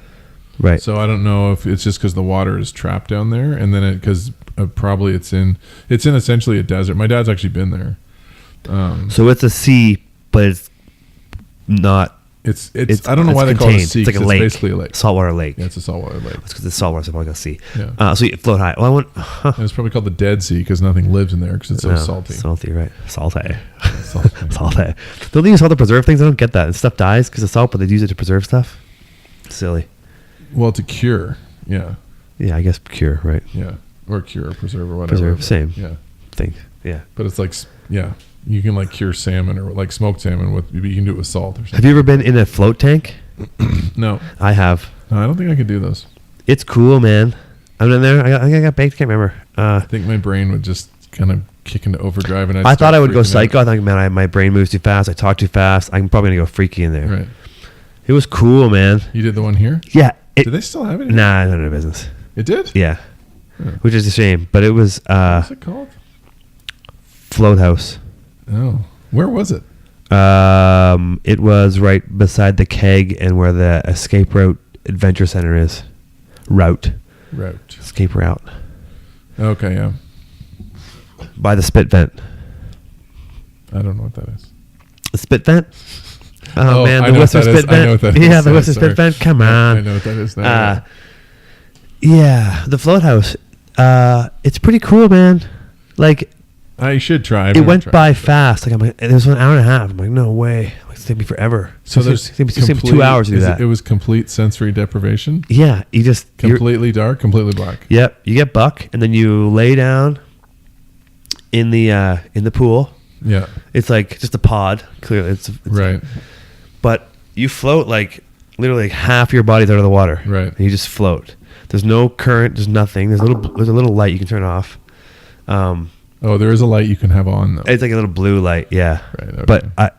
right? So I don't know if it's just because the water is trapped down there, and then because probably it's in essentially a desert. My dad's actually been there. So it's a sea, but it's not. It's I don't know why they call it a sea. It's like a 'cause lake, It's basically a lake. saltwater lake. Yeah, it's a saltwater lake. It's because it's saltwater, so it's like a sea. Yeah. So you float high. Well, I want And it's probably called the Dead Sea because nothing lives in there because it's so salty. Salty, right? Salty. Salty. Salty. Don't they use salt to preserve things? I don't get that. And stuff dies because of salt, but they use it to preserve stuff. Silly. Well, to cure. Yeah. Yeah, I guess cure, right? Yeah. Or cure or preserve or whatever. Preserve, same. Yeah. Thing. Yeah. But it's like, yeah, you can like cure salmon or like smoked salmon with, you can do it with salt or something. Have you ever been in a float tank? No. I have. No, I don't think I could do those. It's cool, man. I'm in there. I got baked. Can't remember. I think my brain would just kind of kick into overdrive. And I thought I would go psycho. I thought, man, my brain moves too fast. I talk too fast. I'm probably gonna go freaky in there. Right. It was cool, man. You did the one here? Yeah. Do they still have it? Nah, none of their business. It did? Yeah. Yeah. Which is a shame, but it was What's it called? Float House. Oh. Where was it? It was right beside the keg and where the escape route adventure center is. Route. Escape route. Okay, yeah. By the spit vent. I don't know what that is. The spit vent? Oh, man, I the know what Whistler that is. spit I know vent. what that is. Yeah, the Sorry, Whistler sorry. spit vent. Come on. I know what that is now. Yeah, the float house. It's pretty cool, man. Like I should try. it went by fast. Like I'm like, it was an hour and a half. I'm like, no way. Like, it's taking me forever. So It's there's taking me 2 hours to do that. It was complete sensory deprivation. Yeah, you're- Completely dark, completely black. Yep, you get buck, and then you lay down in the pool. Yeah. It's like just a pod. Clearly, it's Right. But you float like literally like half your body's out of the water. Right. And you just float. There's no current. There's nothing. There's a little light you can turn off. Oh, there is a light you can have on though. It's like a little blue light. Yeah. Right. Okay. But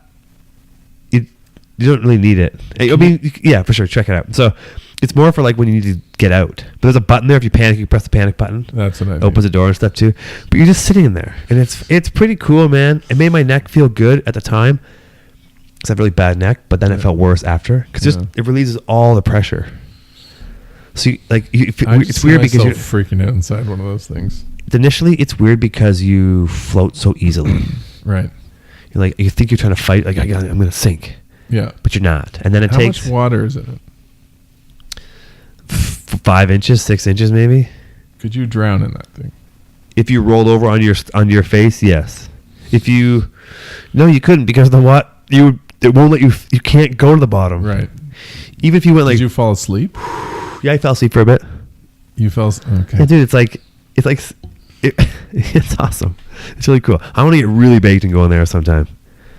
you don't really need it. I mean, yeah, for sure. Check it out. So it's more for like when you need to get out. But there's a button there. If you panic, you press the panic button. That's what I mean. Opens the door and stuff too. But you're just sitting in there, and it's pretty cool, man. It made my neck feel good at the time because I have really bad neck, but then it felt worse after because it releases all the pressure. So it's weird because you're freaking out inside one of those things. initially it's weird because you float so easily. Right. You're like you think you're trying to fight, like I'm gonna sink, Yeah. but you're not. And then it How takes much water is it? 5 inches, 6 inches, maybe. Could you drown in that thing? If you rolled over on your face, yes. If you, no, you couldn't because it won't let you. You can't go to the bottom. Right. Even if you went like, Did you fall asleep? yeah, I fell asleep for a bit. You fell. Okay. Yeah, dude, it's awesome. It's really cool. I want to get really baked and go in there sometime.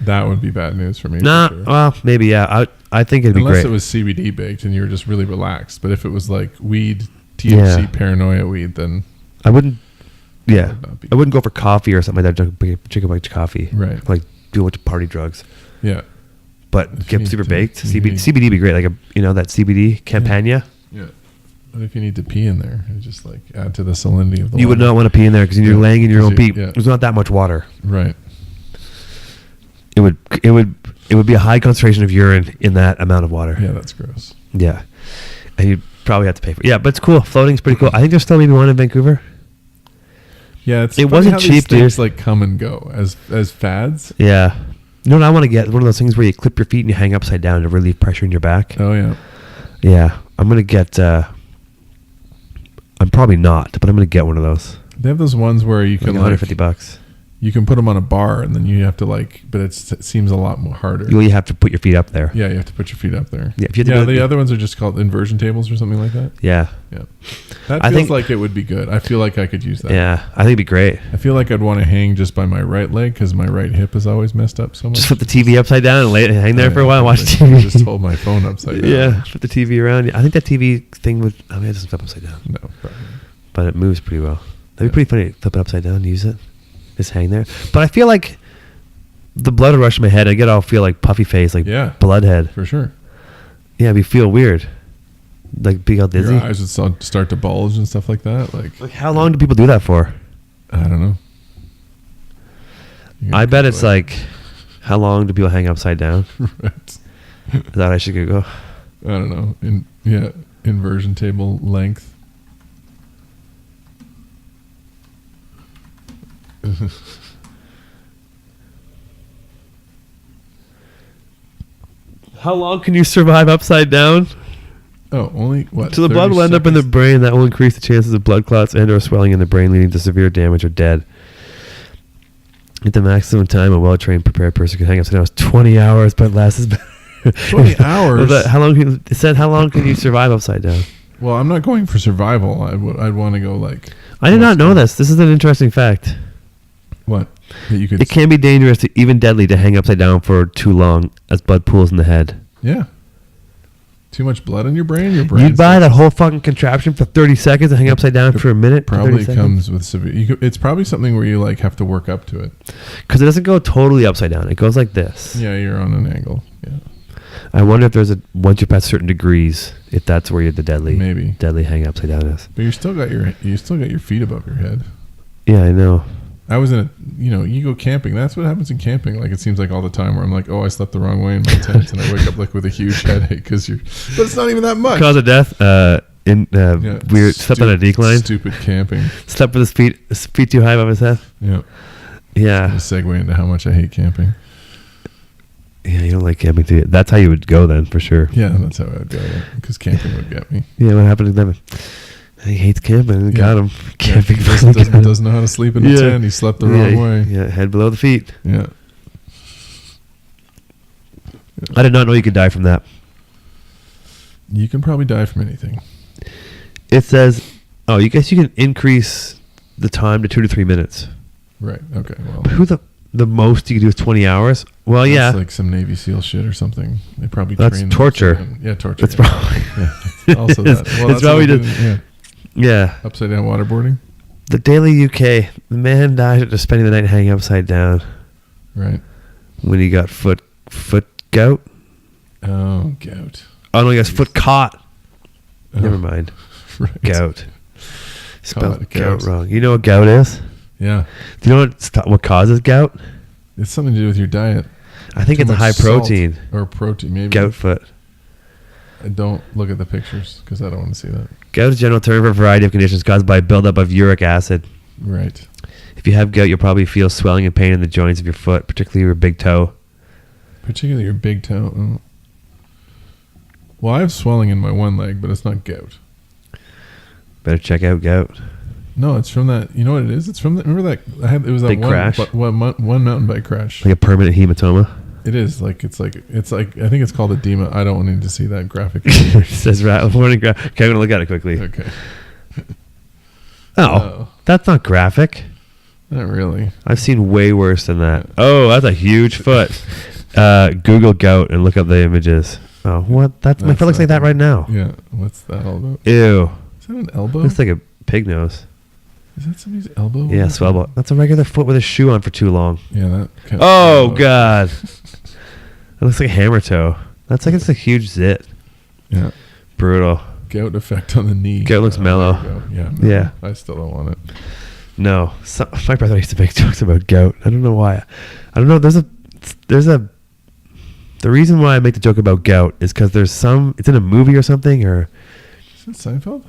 That would be bad news for me. Nah, for sure. well, maybe yeah. I think it'd be Unless great. it was CBD baked and you were just really relaxed. But if it was like weed, THC paranoia weed, then I wouldn't. Yeah, would not be I wouldn't go for coffee or something like that. Drink a bunch of coffee. Right. Like do a bunch of party drugs. yeah. But If you get need super to- baked. if you need- CBD be great. Like that CBD Campania. Yeah. But if you need to pee in there, it just like add to the salinity of the You would water. not want to pee in there because you're Yeah, laying in your 'cause own pee. yeah. There's not that much water. Right. It would be a high concentration of urine in that amount of water. Yeah, that's gross. Yeah. And you'd probably have to pay for it. Yeah, but it's cool. Floating's pretty cool. I think there's still maybe one in Vancouver. Yeah, it's It funny wasn't how these cheap, dude. things like come and go as fads. Yeah. You know what I want to get? One of those things where you clip your feet and you hang upside down to relieve pressure in your back. Oh yeah. Yeah. I'm going to get... I'm probably not, but I'm going to get one of those. They have those ones where you Like can $150. you can put them on a bar and then you have to but it seems a lot more harder. You have to put your feet up there. Yeah, you have to put your feet up there. Yeah, if you have to do it- the other ones are just called inversion tables or something like that. Yeah. Yeah. That I feels think- like it would be good. I feel like I could use that. Yeah. I think it'd be great. I feel like I'd want to hang just by my right leg because my right hip is always messed up so much. Just flip the TV upside down and hang there Oh, for a yeah, while and watch like, TV. Just hold my phone upside down. Yeah. Flip the TV around. I think that TV thing would... I mean, it doesn't flip upside down. No, probably. But it moves pretty well. That'd be pretty funny. Flip it upside down and use it. Just hang there. But I feel like the blood would rush in my head. I feel like puffy face, like Yeah. bloodhead. For sure. Yeah, we feel weird. Like be all dizzy. Your eyes would start to bulge and stuff like that. Like How long do people do that for? I don't know. I bet it's like, how long do people hang upside down? Right. Is that what I should go? I don't know. Inversion table length. How long can you survive upside down? Oh, only what? So the blood 30 will end up in the seconds? brain. That will increase the chances of blood clots and or swelling in the brain, leading to severe damage or dead. At the maximum time, a well-trained, prepared person can hang upside down is 20 hours, but less is better. 20 hours? It said how long can you survive upside down? Well, I'm not going for survival. I'd want to go like. I did not know this. This is an interesting fact. What? That you could. It can be dangerous to even deadly to hang upside down for too long as blood pools in the head. Yeah. Too much blood in your brain. You'd buy that whole fucking contraption for 30 seconds and hang upside down for a minute? Probably comes with severe. It's probably something where you like have to work up to it. Because it doesn't go totally upside down. It goes like this. Yeah, you're on an angle. Yeah. I wonder if there's once you pass certain degrees, if that's where the deadly hang upside down is. But you still got your feet above your head. Yeah, I know. I was in you go camping. That's what happens in camping. Like it seems like all the time where I'm like, oh, I slept the wrong way in my tent, and I wake up like with a huge headache but it's not even that much. Cause of death. Weird. Slept on a decline. Stupid camping. Slept with his feet too high above his head. Yeah. Yeah. A segue into how much I hate camping. Yeah, you don't like camping, do you? That's how you would go then, for sure. Yeah, that's how I would go. Because camping would get me. Yeah, what happened to them? He hates camping. Got him. Camping He doesn't know how to sleep in a tent. He slept the wrong way. Yeah, head below the feet. Yeah. I did not know you could die from that. You can probably die from anything. It says, you guess you can increase the time to 2 to 3 minutes. Right. Okay. Well, Who the most you can do is 20 hours? Well, yeah. That's like some Navy SEAL shit or something. They probably That's train torture. Yeah, torture. That's yeah. probably. Yeah, also that. Well, It's probably what just. they do, Yeah. upside down waterboarding. The Daily UK. The man died after spending the night hanging upside down Right. when he got foot gout. Oh, gout. Oh no, he got foot caught. Oh, Never mind. Right. Gout. Spelled gout gout. wrong. You know what gout is? Yeah. Do you know what causes gout? It's something to do with your diet. I think Too it's much high salt protein. or protein, maybe. Gout foot. Don't look at the pictures because I don't want to see that. Gout is a general term for a variety of conditions caused by buildup of uric acid. Right. If you have gout, you'll probably feel swelling and pain in the joints of your foot, particularly your big toe. Particularly your big toe. Oh. Well, I have swelling in my one leg, but it's not gout. Better check out gout. No, it's from that. You know what it is? It's from that. Remember that? It was that Big crash? one mountain bike crash. Like a permanent hematoma. It is like it's like I think it's called edema. I don't need to see that graphic. It says warning okay, I'm gonna look at it quickly. Okay. Oh, that's not graphic. Not really. I've seen way worse than that. Oh, that's a huge foot. Google gout and look up the images. Oh, what? My That's foot looks like that right now. Yeah. What's that all about? Ew. Is that an elbow? Looks like a pig nose. Is that somebody's elbow? Yeah, swell. That's a regular foot with a shoe on for too long. Yeah. That kind Oh, God. It looks like a hammer toe. That's like it's a huge zit. Yeah. Brutal. Gout effect on the knee. Gout looks mellow. There you go. Yeah. No, Yeah. I still don't want it. No. My brother used to make jokes about gout. I don't know why. I don't know. The reason why I make the joke about gout is because it's in a movie or something, or Is it Seinfeld?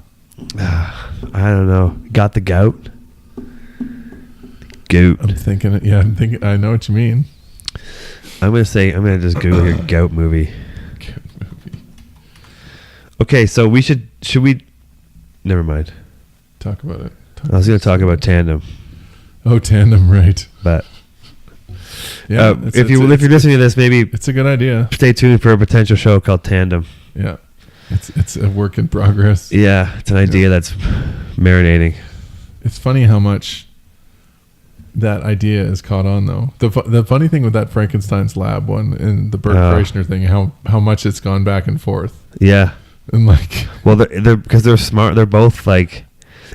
I don't know. Got the gout? Gout. I'm thinking. Yeah. I'm thinking. I know what you mean. I'm going to just Google your gout movie. Gout movie. Okay, so should we, never mind. Talk about it. I was going to talk about Tandem, Oh, Tandem, right? but Yeah. if you're listening to this, maybe it's a good idea. stay tuned for a potential show called Tandem. Yeah. It's a work in progress. Yeah, it's an idea that's marinating. It's funny how much that idea is caught on, though. The funny thing with that Frankenstein's lab one and the Bert Kreischer thing, how much it's gone back and forth. Yeah. And like, Well, they're because they're smart. They're both like,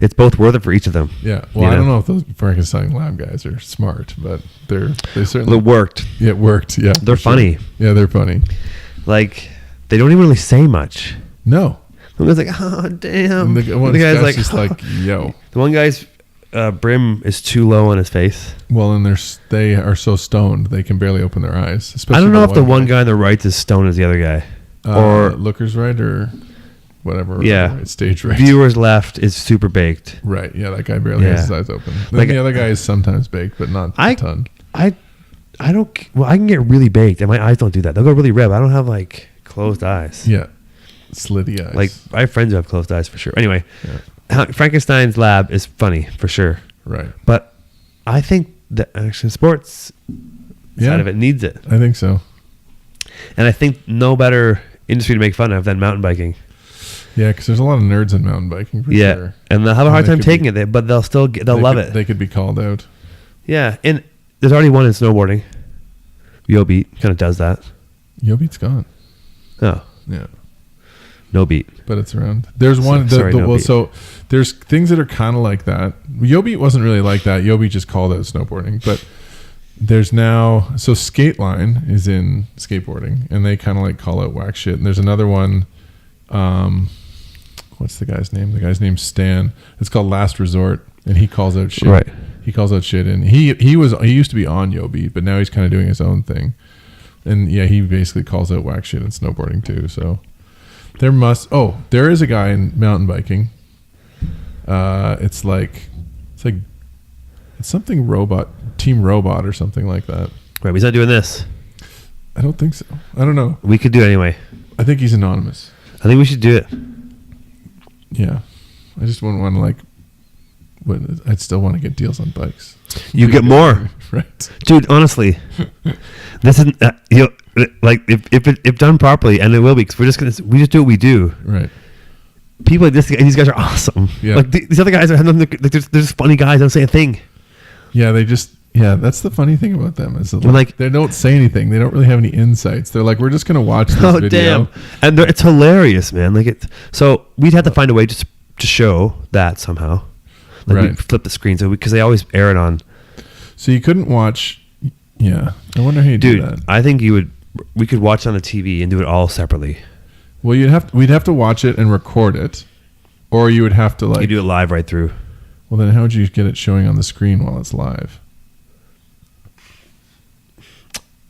it's both worth it for each of them. yeah. Well, I don't know if those Frankenstein lab guys are smart, but they certainly It worked. Yeah, it worked. Yeah, They're for sure. funny. Yeah, they're funny. Like, they don't even really say much. No, The guy's like, oh damn. and the one guy's guy's just like, yo. The one guy's brim is too low on his face. Well, and they are so stoned they can barely open their eyes. Especially I don't know if the one guy on the right is stoned as the other guy. Or looker's right or whatever. Yeah. Right, stage right. Viewers left is super baked. Right. Yeah, that guy barely Yeah. has his eyes open. Then Like, the other guy is sometimes baked, but not a ton. I don't. Well, I can get really baked, and my eyes don't do that. They'll go really red. I don't have like closed eyes. Yeah, slitty eyes. Like I have friends who have closed eyes for sure. Anyway, Yeah. Frankenstein's lab is funny for sure, Right. but I think the action sports side of it needs it, I think so. and I think no better industry to make fun of than mountain biking. Yeah, because there's a lot of nerds in mountain biking for Yeah, sure. and they'll have a hard they time could taking it, but they'll still love it. They could be called out. Yeah, and there's already one in snowboarding. Yo Beat kind of does that. Yobeat's gone. Oh, Yeah, no beat. but it's around. There's one. Sorry, no beat. So there's things that are kind of like that. Yobeat wasn't really like that. Yobeat just called out snowboarding, but there's now Skateline is in skateboarding, and they kind of like call out whack shit. And there's another one. What's the guy's name? The guy's name's Stan. It's called Last Resort, and he calls out shit. Right. He calls out shit, and he used to be on Yobeat, but now he's kind of doing his own thing. And yeah, he basically calls out whack shit in snowboarding too. So there is a guy in mountain biking. It's something robot, Team Robot or something like that. Right, he's not doing this. I don't think so. I don't know. We could do it anyway. I think he's anonymous. I think we should do it. Yeah, I just wouldn't want to I'd still want to get deals on bikes. You get more, Right. dude. Honestly, this isn't if done properly, and it will be because we just do what we do. Right. People like these guys are awesome. Yeah. Like these other guys are they're just funny guys. Don't say a thing. Yeah, that's the funny thing about them is that Like- they don't say anything. They don't really have any insights. They're like, we're just gonna watch this Oh video. damn! And it's hilarious, man. So we'd have to find a way to show that somehow. Like Right. we flip the screen because they always air it on. So you couldn't watch. Yeah, I wonder how you do Dude, that. I think we could watch it on the TV and do it all separately. Well, we'd have to watch it and record it, or you would have to You do it live right through. Well, then how would you get it showing on the screen while it's live?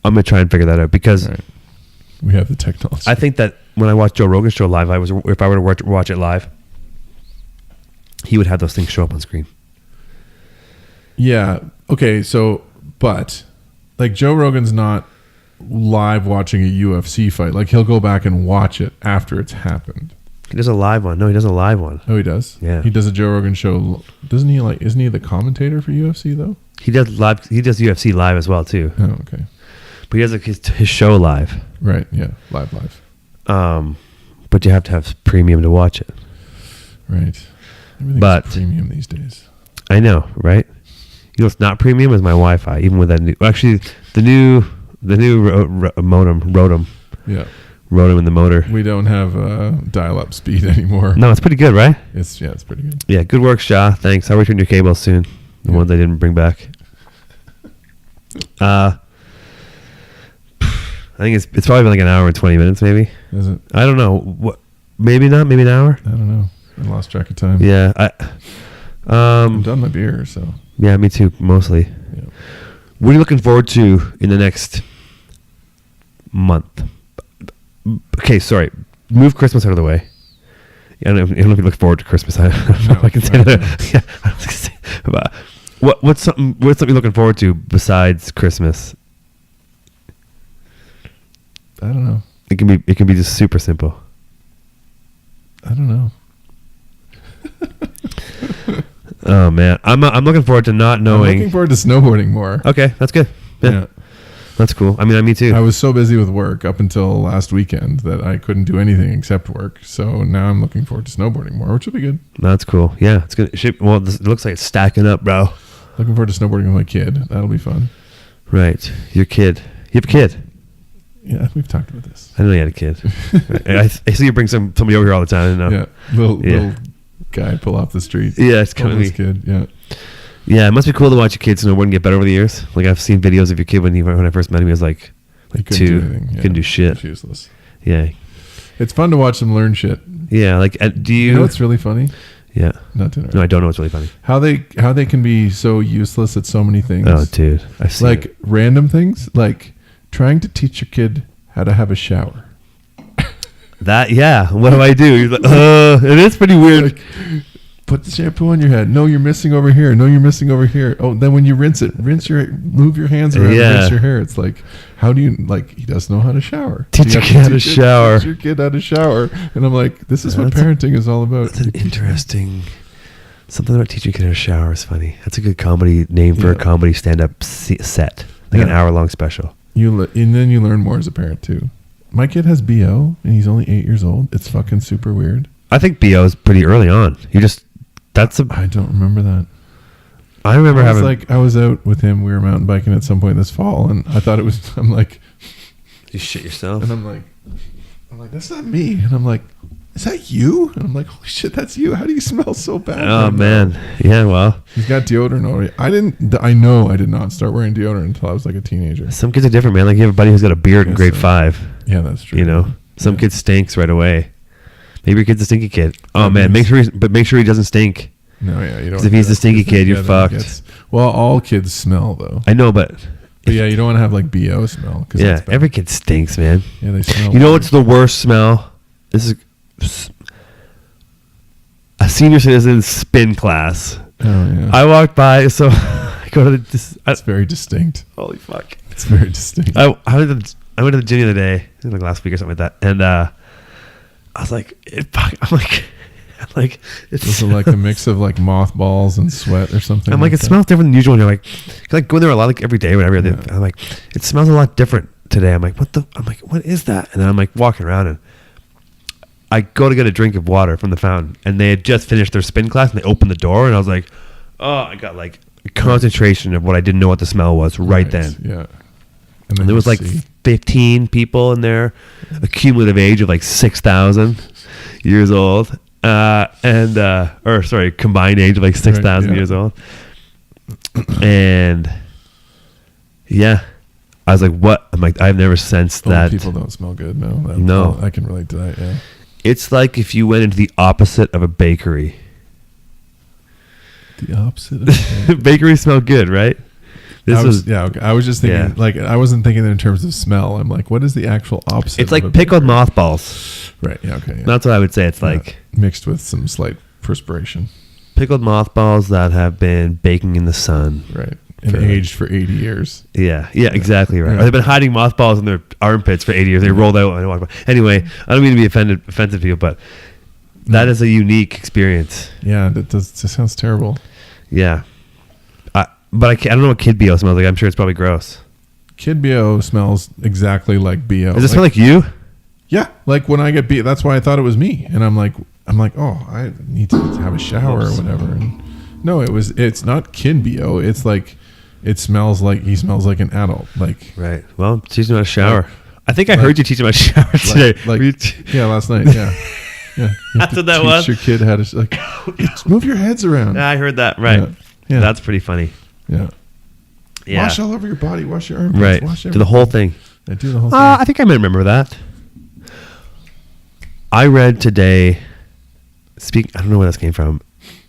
I'm gonna try and figure that out because Right. We have the technology. I think that when I watched Joe Rogan's show live, if I were to watch it live, he would have those things show up on screen. Yeah. Okay. So, but like Joe Rogan's not live watching a UFC fight. Like he'll go back and watch it after it's happened. He does a live one. No, he does a live one. Oh, he does. Yeah. He does a Joe Rogan show. Doesn't he? Isn't he the commentator for UFC though? He does live. He does UFC live as well too. Oh, okay. But he does his show live. Right. Yeah. Live. But you have to have premium to watch it. Right. Everything's But- premium these days. I know, right? You know what's not premium is my Wi-Fi. Even with that new, actually, the new modem, Rotom, Yeah. rode him in the motor. We don't have dial-up speed anymore. No, it's pretty good, right? It's pretty good. Yeah, good work, Shah. Thanks. I'll return your cables soon. The ones I didn't bring back. I think it's probably been like an hour and 20 minutes, maybe. Is it? I don't know. What? Maybe not. Maybe an hour. I don't know. I lost track of time. Yeah. I'm done my beer, so. Yeah, me too. Mostly. Yeah. What are you looking forward to in the next month? Okay, sorry. Move Christmas out of the way. I don't know if you look forward to Christmas. I don't know if I can say that. Yeah, I was gonna say, but what's something you're looking forward to besides Christmas? I don't know. It can be just super simple. I don't know. Oh man, I'm looking forward to not knowing. I'm looking forward to snowboarding more. Okay, that's good. Yeah. That's cool. I mean, me too. I was so busy with work up until last weekend that I couldn't do anything except work. So now I'm looking forward to snowboarding more, which will be good. That's cool. Yeah, it's good. It looks like it's stacking up, bro. Looking forward to snowboarding with my kid. That'll be fun. Right. Your kid. You have a kid. Yeah, we've talked about this. I didn't know you had a kid. I see you bring somebody over here all the time. I didn't know. Yeah, little guy pull off the street. Yeah, it's kind of me. Kid. Yeah. Yeah, it must be cool to watch your kids snowboard and get better over the years. Like I've seen videos of your kid when I first met him. He was like 2. Couldn't do shit. He's useless. Yeah. It's fun to watch them learn shit. Yeah, like do you? You know what's really funny? Yeah. Not to interrupt. No, I don't know what's really funny. How they can be so useless at so many things. Oh, dude, I've seen like random things, like trying to teach your kid how to have a shower. That what do I do? You're like, it is pretty weird. Like, put the shampoo on your head. No, you're missing over here. No, you're missing over here. Oh, then when you move your hands around and rinse your hair. It's like, how do you, like, he doesn't know how to shower. Teach your kid how to shower. Teach your kid how to shower. And I'm like, this is what parenting is all about. That's an interesting, something about teaching your kid how to shower is funny. That's a good comedy name for a comedy stand-up set. Like an hour-long special. And then you learn more as a parent, too. My kid has BO, and he's only 8 years old. It's fucking super weird. I think BO is pretty early on. I don't remember that. I remember I was out with him. We were mountain biking at some point this fall, and I thought it was. I'm like, you shit yourself. And I'm like, that's not me. And I'm like, is that you? And I'm like, holy shit, that's you. How do you smell so bad? Oh man, yeah. Well, he's got deodorant already. I know I did not start wearing deodorant until I was like a teenager. Some kids are different, man. Like you have a buddy who's got a beard in grade 5. Yeah, that's true. You know, some kid stinks right away. Maybe your kid's a stinky kid. Oh man, make sure he doesn't stink. No, yeah, you don't. Because if he's a stinky kid, you're fucked. Well, all kids smell though. I know, but yeah, you don't want to have like BO smell. Yeah, every kid stinks, man. Yeah, they smell. You know what's the worst smell? This is a senior citizen spin class. Oh yeah. I walked by, so I go to it's very distinct. Holy fuck! It's very distinct. I went to the gym the other day, like last week or something like that, and I was like, I'm like, it's like a mix of like mothballs and sweat or something. I'm like, it smells different than usual. And you're like go in there a lot, like every day, whatever. Yeah. I'm like, it smells a lot different today. I'm like, what is that? And then I'm like walking around, and I go to get a drink of water from the fountain, and they had just finished their spin class, and they opened the door, and I was like, oh, I got like a concentration of what I didn't know what the smell was right then. Yeah. And there was like 15 people in there, a cumulative age of like 6,000 years old. Combined age of like 6,000 years old. And yeah, I was like, what? I'm like, I've never sensed that. People don't smell good. No. No. I can relate to that. Yeah. It's like if you went into the opposite of a bakery. The opposite of a bakery. Bakeries smell good, right? I was just thinking, like, I wasn't thinking in terms of smell. I'm like, what is the actual opposite? It's like pickled mothballs. Right. Yeah. Okay. Yeah. That's what I would say. It's like mixed with some slight perspiration. Pickled mothballs that have been baking in the sun. Right. And aged for 80 years. Yeah. Exactly right. Yeah. Or they've been hiding mothballs in their armpits for 80 years. They rolled out and walked by. Anyway, I don't mean to be offensive to you, but that is a unique experience. Yeah. That sounds terrible. Yeah. But I don't know what kid BO smells like. I'm sure it's probably gross. Kid BO smells exactly like BO. Does it smell like you? Yeah. Like when I get BO, that's why I thought it was me. And I'm like, oh, I need to have a shower or whatever. And no, it's not kid BO. It's like, he smells like an adult. Like, right. Well, she's not a shower. I think I heard you teach him how to shower today. Yeah, last night. Yeah. Yeah. That's what that was? Teach your kid how to like move your heads around. I heard that. Right. Yeah. That's pretty funny. Yeah. Yeah. Wash all over your body. Wash your armpits. Right. Wash Do the whole thing. I do the whole thing. I think I might remember that. I read today. I don't know where this came from.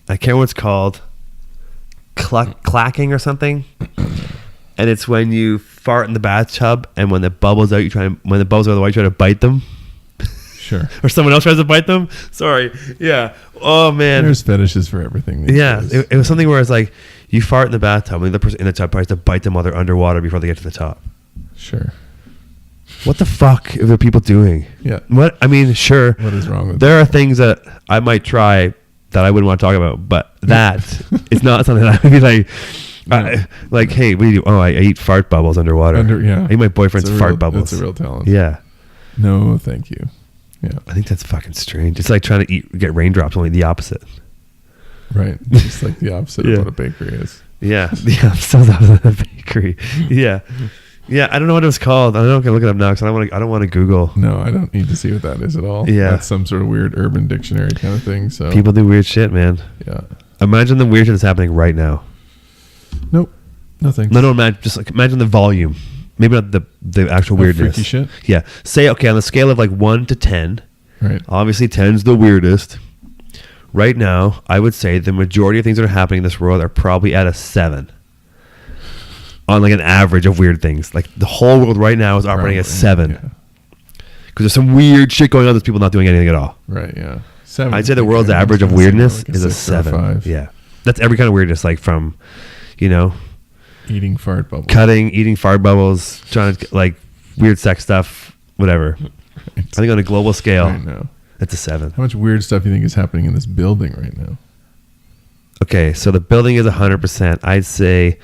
I can't remember what it's called. Clacking or something. And it's when you fart in the bathtub, and when the bubbles out, when the bubbles are the white, you try to bite them. Sure. Or someone else tries to bite them. Sorry. Yeah. Oh man. There's fetishes for everything. Yeah. It was something where it's like you fart in the bathtub, and the person in the tub tries to bite them while they're underwater before they get to the top. Sure. What the fuck are people doing? Yeah. What? I mean, sure. What is wrong with there are things that I might try that I wouldn't want to talk about, but that is not something that I would be like, like, hey, what do you do? Oh, I eat fart bubbles underwater. I eat my boyfriend's fart bubbles. That's a real talent. Yeah. No, thank you. Yeah. I think that's fucking strange. It's like trying to get raindrops, only the opposite. Right. Just like the opposite of what a bakery is. Yeah. The opposite of a bakery. Yeah. Yeah, I don't know what it was called. I don't can look it up now because I don't want to Google. No, I don't need to see what that is at all. Yeah, that's some sort of weird Urban Dictionary kind of thing. So people do weird shit, man. Yeah. Imagine the weird shit that's happening right now. Nope. Nothing. No. Imagine the volume. Maybe not the actual weirdness. Freaky shit. Yeah. Say okay on the scale of like 1 to 10. Right. Obviously, 10's the weirdest. Right now, I would say the majority of things that are happening in this world are probably at a 7. On like an average of weird things. Like the whole world right now is operating at 7. Because there's some weird shit going on. There's people not doing anything at all. Right, yeah. 7. I'd say the world's average of weirdness is a 7. Yeah. That's every kind of weirdness. Like from, eating fart bubbles. Eating fart bubbles, trying to like weird sex stuff, whatever. Right. I think on a global scale, right now, it's a 7. How much weird stuff do you think is happening in this building right now? Okay, so the building is 100%. I'd say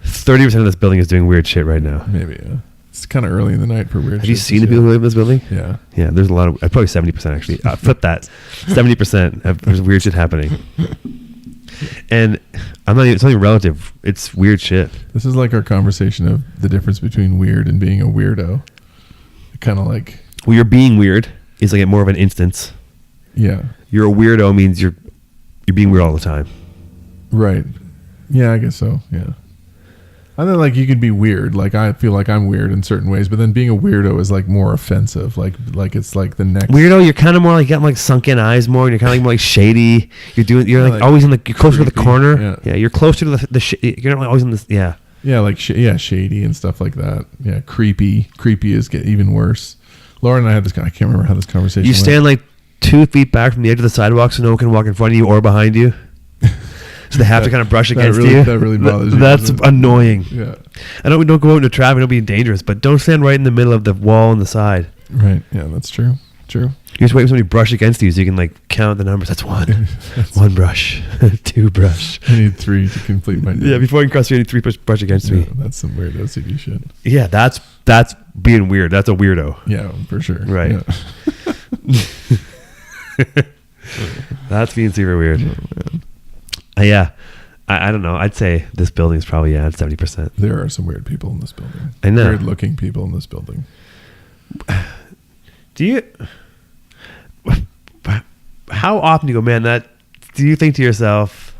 30% of this building is doing weird shit right now. Maybe, yeah. It's kind of early in the night for weird shit. Have you seen the people who live in this building? Yeah. Yeah, there's a lot of, probably 70% actually. Flip that. 70% there's weird shit happening. And it's not even relative. It's weird shit. This is like our conversation of the difference between weird and being a weirdo. Kind of like... Well, you're being weird is like more of an instance. Yeah. You're a weirdo means you're being weird all the time. Right. Yeah, I guess so. Yeah. I think like you could be weird. Like I feel like I'm weird in certain ways, but then being a weirdo is like more offensive. Like it's like the next weirdo. You're kind of more like getting like sunken eyes more, and you're kind of like more like shady. You're like always in the you're closer creepy, to the corner. Yeah, you're closer to the you're not always in this. Yeah. Yeah, like shady and stuff like that. Yeah, creepy. Creepy is get even worse. Laura and I had this. I can't remember how this conversation. You went. stand like 2 feet back from the edge of the sidewalk, so no one can walk in front of you or behind you. So they have to kind of brush against you. That really bothers you. That's annoying. Yeah. Don't go out into traffic. Don't be dangerous, but don't stand right in the middle of the wall on the side. Right. Yeah, that's true. True. You just wait for somebody to brush against you so you can like count the numbers. That's 1. 1 brush. 2 brush. I need 3 to complete my day. Yeah, before I can cross you, I need 3 brush against me. That's some weird OCD shit. Yeah, that's being weird. That's a weirdo. Yeah, for sure. Right. Yeah. That's being super weird. Oh, yeah. I don't know. I'd say this building is probably at 70%. There are some weird people in this building. I know. Weird looking people in this building. Do you... How often do you go, man, do you think to yourself,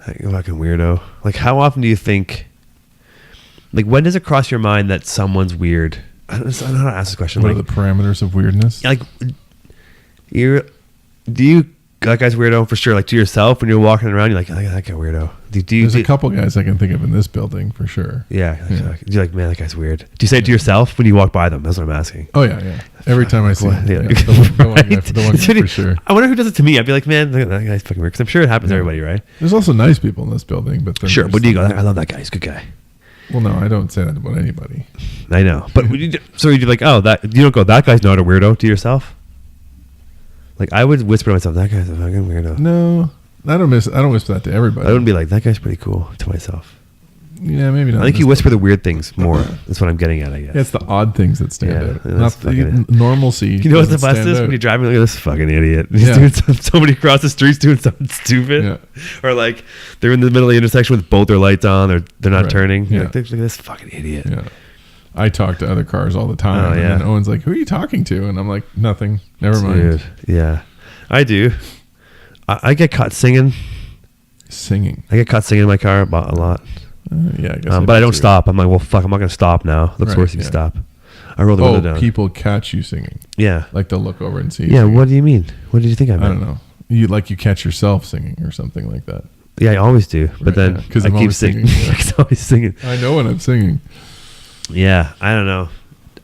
like, you fucking weirdo? Like, how often do you think, like, when does it cross your mind that someone's weird? I don't know how to ask this question. What are the parameters of weirdness? Like, do you, that guy's weirdo for sure? Like, to yourself, when you're walking around, you're like, oh, that guy weirdo. There's a couple guys I can think of in this building for sure. Yeah. You're like, man, that guy's weird. Do you say it to yourself when you walk by them? That's what I'm asking. Oh, yeah. Every time I see him. Yeah, the one guy for sure. I wonder who does it to me. I'd be like, man, that guy's fucking weird. Because I'm sure it happens to everybody, right? There's also nice people in this building. But sure, but do you go, I love that guy. He's a good guy. Well, no, I don't say that about anybody. I know. But so you're like, oh, you don't go, that guy's not a weirdo to yourself? Like, I would whisper to myself, that guy's a fucking weirdo. No, I don't whisper that to everybody. I wouldn't be like, that guy's pretty cool to myself. Yeah, maybe not. I think you whisper the weird things more. That's what I'm getting at, I guess. Yeah, it's the odd things that stand out. Not the normalcy. You know what's the best is? When you're driving, look at this fucking idiot. He's doing somebody across the street's doing something stupid. Yeah. Or like, they're in the middle of the intersection with both their lights on, or they're not turning. Yeah. Like, look at this fucking idiot. Yeah. I talk to other cars all the time. Oh, yeah. And then Owen's like, who are you talking to? And I'm like, nothing. Never mind. Yeah. I do. I get caught singing. Singing. I get caught singing in my car a lot. Yeah, I guess. But I don't stop. I'm like, well, fuck, I'm not going to stop now. Looks worse if you stop. I roll the window down. People catch you singing. Yeah. Like they'll look over and see you Yeah, singing. what do you mean? What did you think I meant? I don't know. You catch yourself singing or something like that. Yeah, I always do. But Right, then yeah, I keep singing. Yeah. I'm always singing. I know when I'm singing. Yeah, I don't know.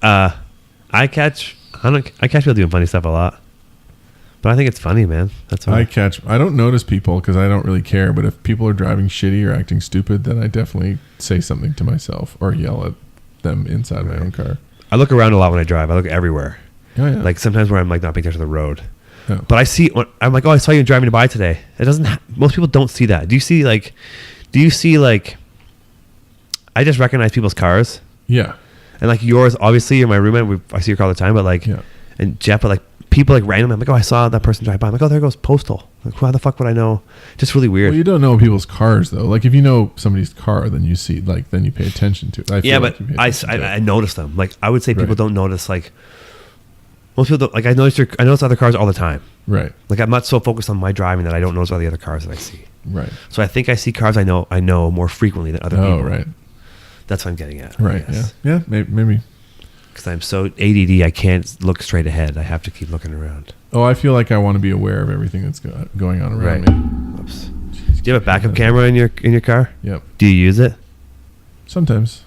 I catch people doing funny stuff a lot. But I think it's funny, man. That's why. I don't notice people because I don't really care. But if people are driving shitty or acting stupid, then I definitely say something to myself or yell at them inside my own car. I look around a lot when I drive. I look everywhere. Oh, yeah. Like sometimes where I'm like not paying attention to the road. Oh. But I'm like, oh, I saw you driving by today. It doesn't. Most people don't see that. Do you see like? I just recognize people's cars. Yeah. And like yours, obviously, you're my roommate. I see your car all the time. But like, and Jeff, but like people like randomly, I'm like, oh, I saw that person drive by. I'm like, oh, there goes Postal. Like, how the fuck would I know? Just really weird. Well, you don't know people's cars though. Like if you know somebody's car, then you see then you pay attention to it. But I notice them. Like I would say people don't notice like. Most people don't, like I notice other cars all the time. Right. Like I'm not so focused on my driving that I don't notice all the other cars that I see. Right. So I think I see cars I know more frequently than other people. Oh, right. That's what I'm getting at. Right. Yeah. Yeah. Maybe. Because I'm so ADD, I can't look straight ahead. I have to keep looking around. Oh, I feel like I want to be aware of everything that's going on around me. Oops. Do you have a backup camera in your car? Yep. Do you use it? Sometimes.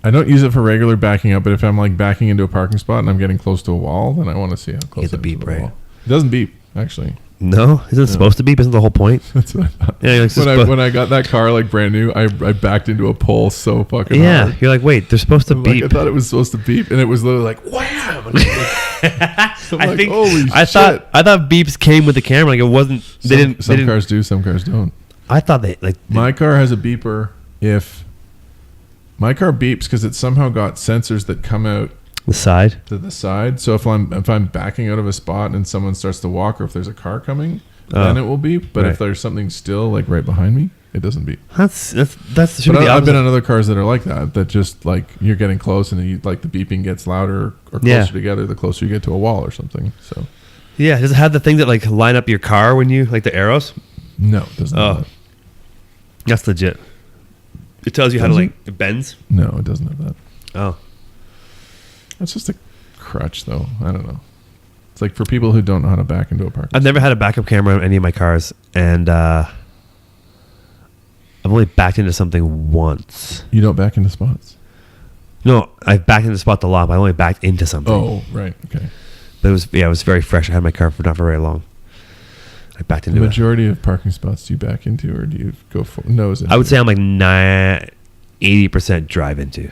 I don't use it for regular backing up, but if I'm like backing into a parking spot and I'm getting close to a wall, then I want to see how close Get the I am beep, to the right? wall. It doesn't beep, actually. No? Isn't it supposed to beep? Isn't the whole point? That's what I thought. Yeah, like When I got that car like brand new, I backed into a pole so fucking hard. You're like, wait, they're supposed to beep. I thought it was supposed to beep, and it was literally like wham. And I thought beeps came with the camera. Like it wasn't. Some cars do, some cars don't. I thought they like. My car has a beeper if my car beeps because it's somehow got sensors that come out the side to the side. So if I'm backing out of a spot and someone starts to walk, or if there's a car coming, then it will beep. But if there's something still like right behind me, it doesn't beep. That's should but be the I've been opposite. on other cars that are like that. That just like you're getting close and you, like the beeping gets louder or closer together the closer you get to a wall or something. So yeah, does it have the thing that like line up your car when you like the arrows? no, it doesn't. Have that. That's legit. It tells you how to like it bends. No, it doesn't have that. Oh, that's just a crutch, though. I don't know. It's like for people who don't know how to back into a parking. I've never had a backup camera on any of my cars, and I've only backed into something once. You don't back into spots. No, I've backed into spots a lot, but I only backed into something. Oh, right, okay. But it was very fresh. I had my car for not for very long. I backed into The majority of parking spots do you back into, or do you go for nose into? I would say I'm like 80% drive into.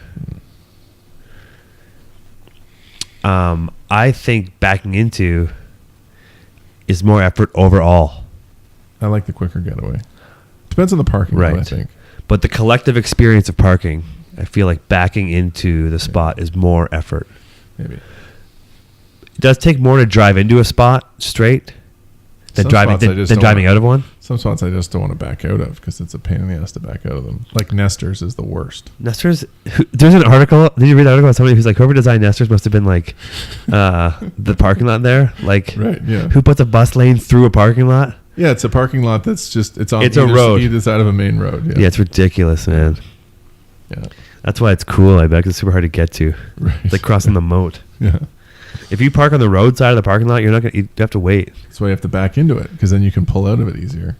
I think backing into is more effort overall. I like the quicker getaway. Depends on the parking, right? Though, I think. But the collective experience of parking, I feel like backing into the spot is more effort. Maybe. It does take more to drive into a spot straight than driving out of one. Some spots I just don't want to back out of because it's a pain in the ass to back out of them. Like Nestor's is the worst. Nestor's. There's an article. Did you read the article about somebody who's like, whoever designed Nestor's must have been like the parking lot there, like right? Yeah. Who puts a bus lane through a parking lot? Yeah, it's a parking lot that's just it's a road either side of a main road. Yeah, it's ridiculous, man. Yeah, that's why it's cool. I bet 'cause it's super hard to get to. Right. It's like crossing the moat. Yeah. If you park on the road side of the parking lot, you have to wait. That's why you have to back into it because then you can pull out of it easier.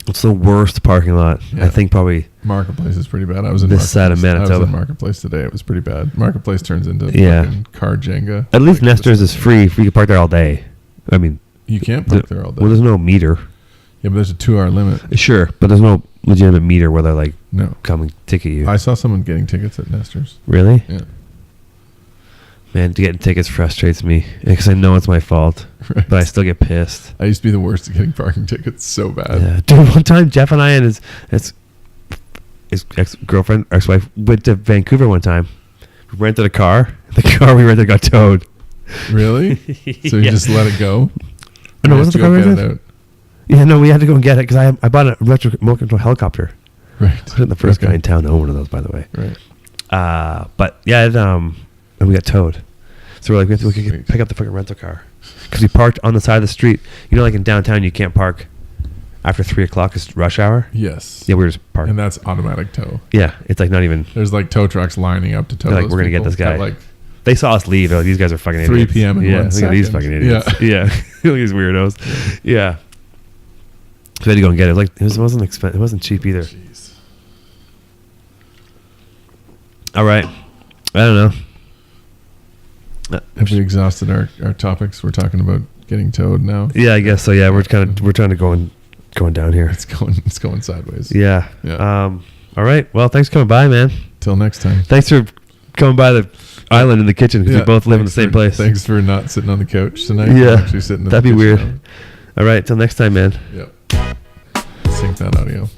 It's the worst parking lot. Yeah. I think probably Marketplace is pretty bad. I was in this side of Manitoba. I was in Marketplace today. It was pretty bad. Marketplace turns into fucking car Jenga. At least Nestor's is free. You can park there all day. I mean, you can't park there all day. Well, there's no meter. Yeah, but there's a 2-hour limit. Sure, but there's no legitimate meter where they're like, come and ticket you. I saw someone getting tickets at Nestor's. Really? Yeah. Man, getting tickets frustrates me because I know it's my fault, right. But I still get pissed. I used to be the worst at getting parking tickets so bad. Yeah. Dude, one time Jeff and I and his ex-girlfriend, ex-wife, went to Vancouver one time. We rented a car. The car we rented got towed. Really? So you just let it go? Oh, no, wasn't the car rented? Yeah, no, we had to go and get it because I bought an electric remote control helicopter. Right. I wasn't the first guy in town to own one of those, by the way. Right. But yeah, and we got towed. So we're like, we could pick up the fucking rental car because we parked on the side of the street. You know, like in downtown, you can't park after 3 o'clock is rush hour. Yes. Yeah, we were just parked. And that's automatic tow. Yeah, it's like not even. There's like tow trucks lining up to tow. They're like, those we're gonna get people this guy. at, like They saw us leave. They're like, these guys are fucking 3 idiots. p.m. in yeah, 1 look at these second. fucking idiots. Yeah. Look at these weirdos. Yeah. So we had to go and get it. Like it wasn't expensive. It wasn't cheap either. Jeez. All right. I don't know. Have we exhausted our topics? We're talking about getting towed now. Yeah, I guess so. Yeah, we're trying to going down here. It's going sideways. Yeah. Yeah. All right. Well, thanks for coming by, man. Till next time. Thanks for coming by the island in the kitchen because we both live in the same place. Thanks for not sitting on the couch tonight. Yeah. I'm actually sitting in That'd the be kitchen weird. now. All right. Till next time, man. Yep. Sync that audio.